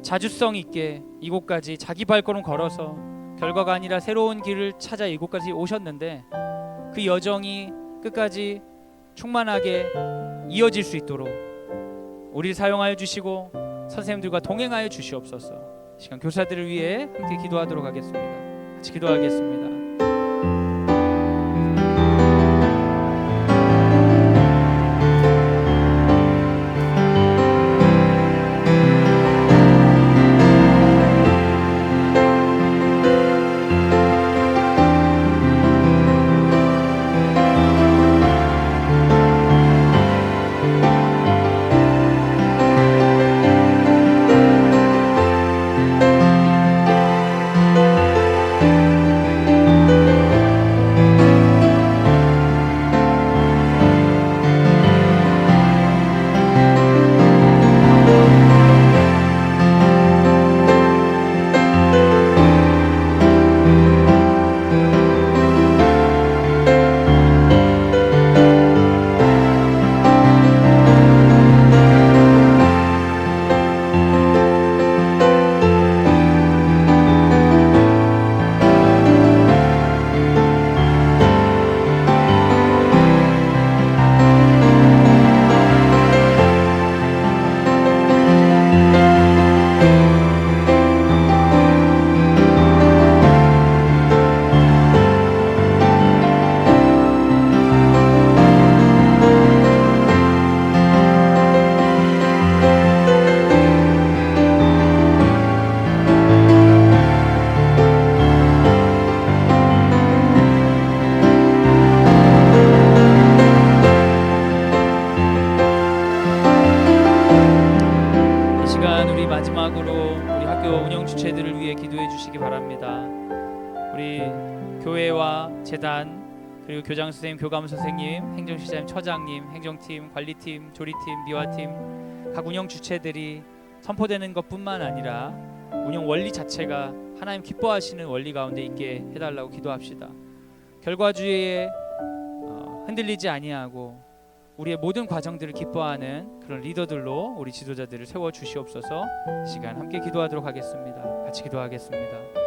자주성 있게 이곳까지 자기 발걸음 걸어서 결과가 아니라 새로운 길을 찾아 이곳까지 오셨는데 그 여정이 끝까지 충만하게 이어질 수 있도록 우리를 사용하여 주시고 선생님들과 동행하여 주시옵소서. 이 시간 교사들을 위해 함께 기도하도록 하겠습니다. 같이 기도하겠습니다. 바랍니다. 우리 교회와 재단 그리고 교장 선생님, 교감 선생님, 행정시장님, 처장님, 행정팀, 관리팀, 조리팀, 미화팀 각 운영 주체들이 선포되는 것뿐만 아니라 운영 원리 자체가 하나님 기뻐하시는 원리 가운데 있게 해달라고 기도합시다. 결과주의에 흔들리지 아니하고 우리의 모든 과정들을 기뻐하는 그런 리더들로 우리 지도자들을 세워 주시옵소서. 시간 함께 기도하도록 하겠습니다. 같이 기도하겠습니다.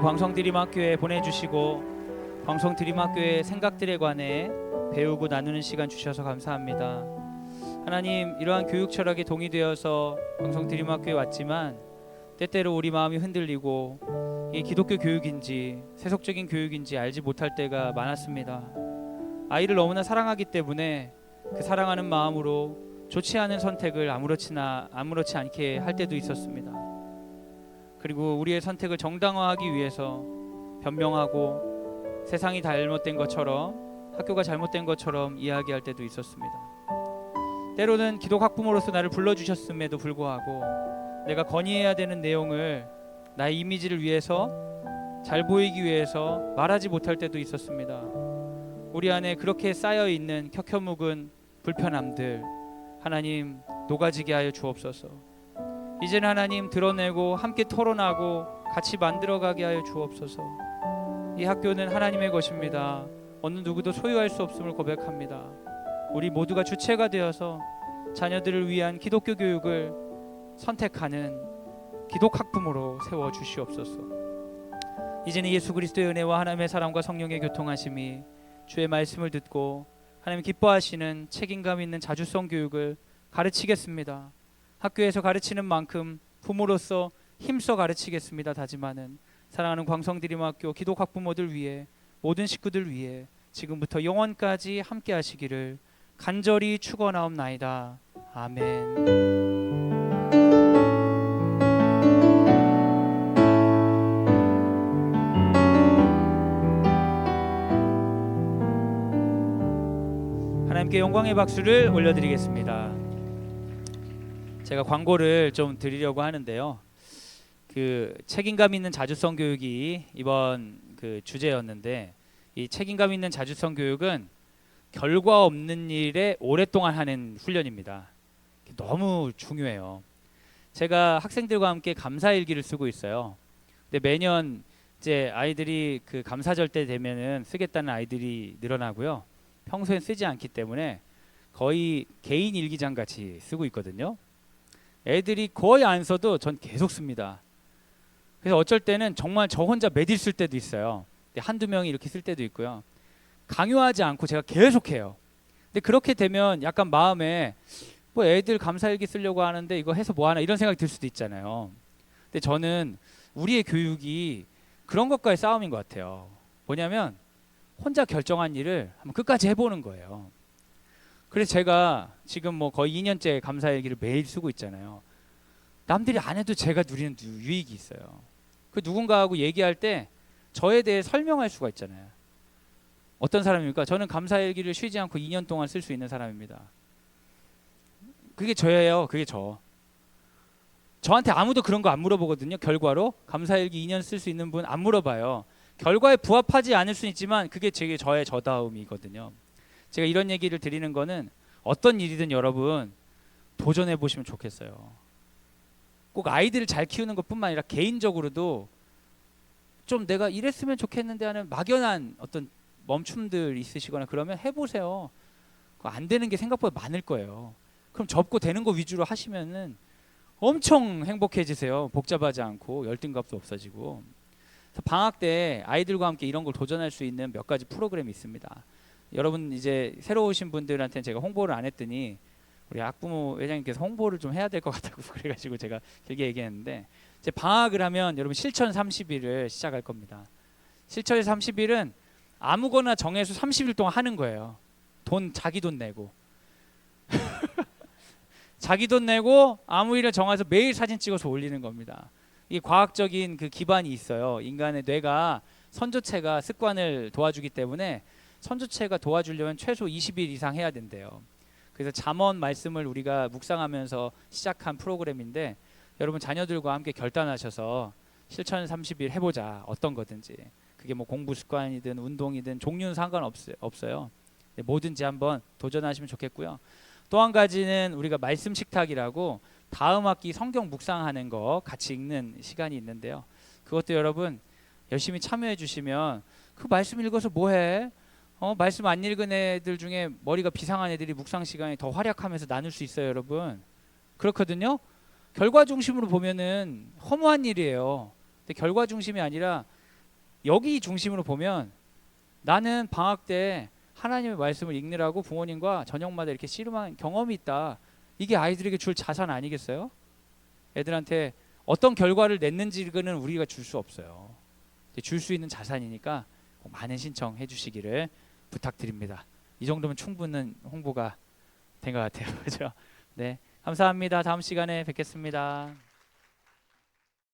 광성드림학교에 보내주시고 광성드림학교의 생각들에 관해 배우고 나누는 시간 주셔서 감사합니다. 하나님, 이러한 교육 철학에 동의되어서 광성드림학교에 왔지만 때때로 우리 마음이 흔들리고 이게 기독교 교육인지 세속적인 교육인지 알지 못할 때가 많았습니다. 아이를 너무나 사랑하기 때문에 그 사랑하는 마음으로 좋지 않은 선택을 아무렇지 않게 할 때도 있었습니다. 그리고 우리의 선택을 정당화하기 위해서 변명하고 세상이 잘못된 것처럼, 학교가 잘못된 것처럼 이야기할 때도 있었습니다. 때로는 기독 학부모로서 나를 불러주셨음에도 불구하고 내가 건의해야 되는 내용을 나의 이미지를 위해서, 잘 보이기 위해서 말하지 못할 때도 있었습니다. 우리 안에 그렇게 쌓여있는 켜켜묵은 불편함들, 하나님 녹아지게 하여 주옵소서. 이제는 하나님 드러내고 함께 토론하고 같이 만들어가게 하여 주옵소서. 이 학교는 하나님의 것입니다. 어느 누구도 소유할 수 없음을 고백합니다. 우리 모두가 주체가 되어서 자녀들을 위한 기독교 교육을 선택하는 기독 학부모로 세워 주시옵소서. 이제는 예수 그리스도의 은혜와 하나님의 사랑과 성령의 교통하심이 주의 말씀을 듣고 하나님 기뻐하시는 책임감 있는 자주성 교육을 가르치겠습니다. 학교에서 가르치는 만큼 부모로서 힘써 가르치겠습니다. 다짐하는 사랑하는 광성드림학교 기독 학부모들 위해, 모든 식구들 위해 지금부터 영원까지 함께 하시기를 간절히 축원하옵나이다. 아멘. 하나님께 영광의 박수를 올려드리겠습니다. 제가 광고를 좀 드리려고 하는데요. 그 책임감 있는 자주성 교육이 이번 그 주제였는데, 이 책임감 있는 자주성 교육은 결과 없는 일에 오랫동안 하는 훈련입니다. 너무 중요해요. 제가 학생들과 함께 감사일기를 쓰고 있어요. 근데 매년 이제 아이들이 그 감사절 때 되면은 쓰겠다는 아이들이 늘어나고요. 평소엔 쓰지 않기 때문에 거의 개인 일기장 같이 쓰고 있거든요. 애들이 거의 안 써도 전 계속 씁니다. 그래서 어쩔 때는 정말 저 혼자 매일 쓸 때도 있어요. 한두 명이 이렇게 쓸 때도 있고요. 강요하지 않고 제가 계속 해요. 근데 그렇게 되면 약간 마음에 뭐 애들 감사일기 쓰려고 하는데 이거 해서 뭐 하나 이런 생각이 들 수도 있잖아요. 근데 저는 우리의 교육이 그런 것과의 싸움인 것 같아요. 뭐냐면 혼자 결정한 일을 한번 끝까지 해보는 거예요. 그래서 제가 지금 뭐 거의 2년째 감사일기를 매일 쓰고 있잖아요. 남들이 안 해도 제가 누리는 유익이 있어요. 그 누군가하고 얘기할 때 저에 대해 설명할 수가 있잖아요. 어떤 사람입니까? 저는 감사일기를 쉬지 않고 2년 동안 쓸 수 있는 사람입니다. 그게 저예요. 그게 저. 저한테 아무도 그런 거 안 물어보거든요. 결과로 감사일기 2년 쓸 수 있는 분 안 물어봐요. 결과에 부합하지 않을 수 있지만 그게 저의 저다움이거든요. 제가 이런 얘기를 드리는 거는 어떤 일이든 여러분 도전해 보시면 좋겠어요. 꼭 아이들을 잘 키우는 것뿐만 아니라 개인적으로도 좀 내가 이랬으면 좋겠는데 하는 막연한 어떤 멈춤들 있으시거나 그러면 해보세요. 안 되는 게 생각보다 많을 거예요. 그럼 접고 되는 거 위주로 하시면은 엄청 행복해지세요. 복잡하지 않고 열등감도 없어지고. 방학 때 아이들과 함께 이런 걸 도전할 수 있는 몇 가지 프로그램이 있습니다. 여러분 이제 새로 오신 분들한테는 제가 홍보를 안 했더니 우리 학부모 회장님께서 홍보를 좀 해야 될 것 같다고 그래가지고 제가 길게 얘기했는데, 이제 방학을 하면 여러분 실천 30일을 시작할 겁니다. 실천 30일은 아무거나 정해서 30일 동안 하는 거예요. 자기 돈 내고 자기 돈 내고 아무 일을 정해서 매일 사진 찍어서 올리는 겁니다. 이게 과학적인 그 기반이 있어요. 인간의 뇌가 선조체가 습관을 도와주기 때문에 선조체가 도와주려면 최소 20일 이상 해야 된대요. 그래서 잠언 말씀을 우리가 묵상하면서 시작한 프로그램인데, 여러분 자녀들과 함께 결단하셔서 실천 30일 해보자. 어떤 거든지. 그게 뭐 공부 습관이든 운동이든 종류는 상관없어요. 뭐든지 한번 도전하시면 좋겠고요. 또 한 가지는 우리가 말씀 식탁이라고 다음 학기 성경 묵상하는 거 같이 읽는 시간이 있는데요. 그것도 여러분 열심히 참여해 주시면, 그 말씀 읽어서 뭐해? 말씀 안 읽은 애들 중에 머리가 비상한 애들이 묵상 시간에 더 활약하면서 나눌 수 있어요, 여러분. 그렇거든요. 결과 중심으로 보면은 허무한 일이에요. 근데 결과 중심이 아니라 여기 중심으로 보면, 나는 방학 때 하나님의 말씀을 읽느라고 부모님과 저녁마다 이렇게 씨름한 경험이 있다. 이게 아이들에게 줄 자산 아니겠어요? 애들한테 어떤 결과를 냈는지는 우리가 줄 수 없어요. 줄 수 있는 자산이니까 많은 신청해 주시기를 부탁드립니다. 이 정도면 충분한 홍보가 된 것 같아요. 그렇죠? 네, 감사합니다. 다음 시간에 뵙겠습니다.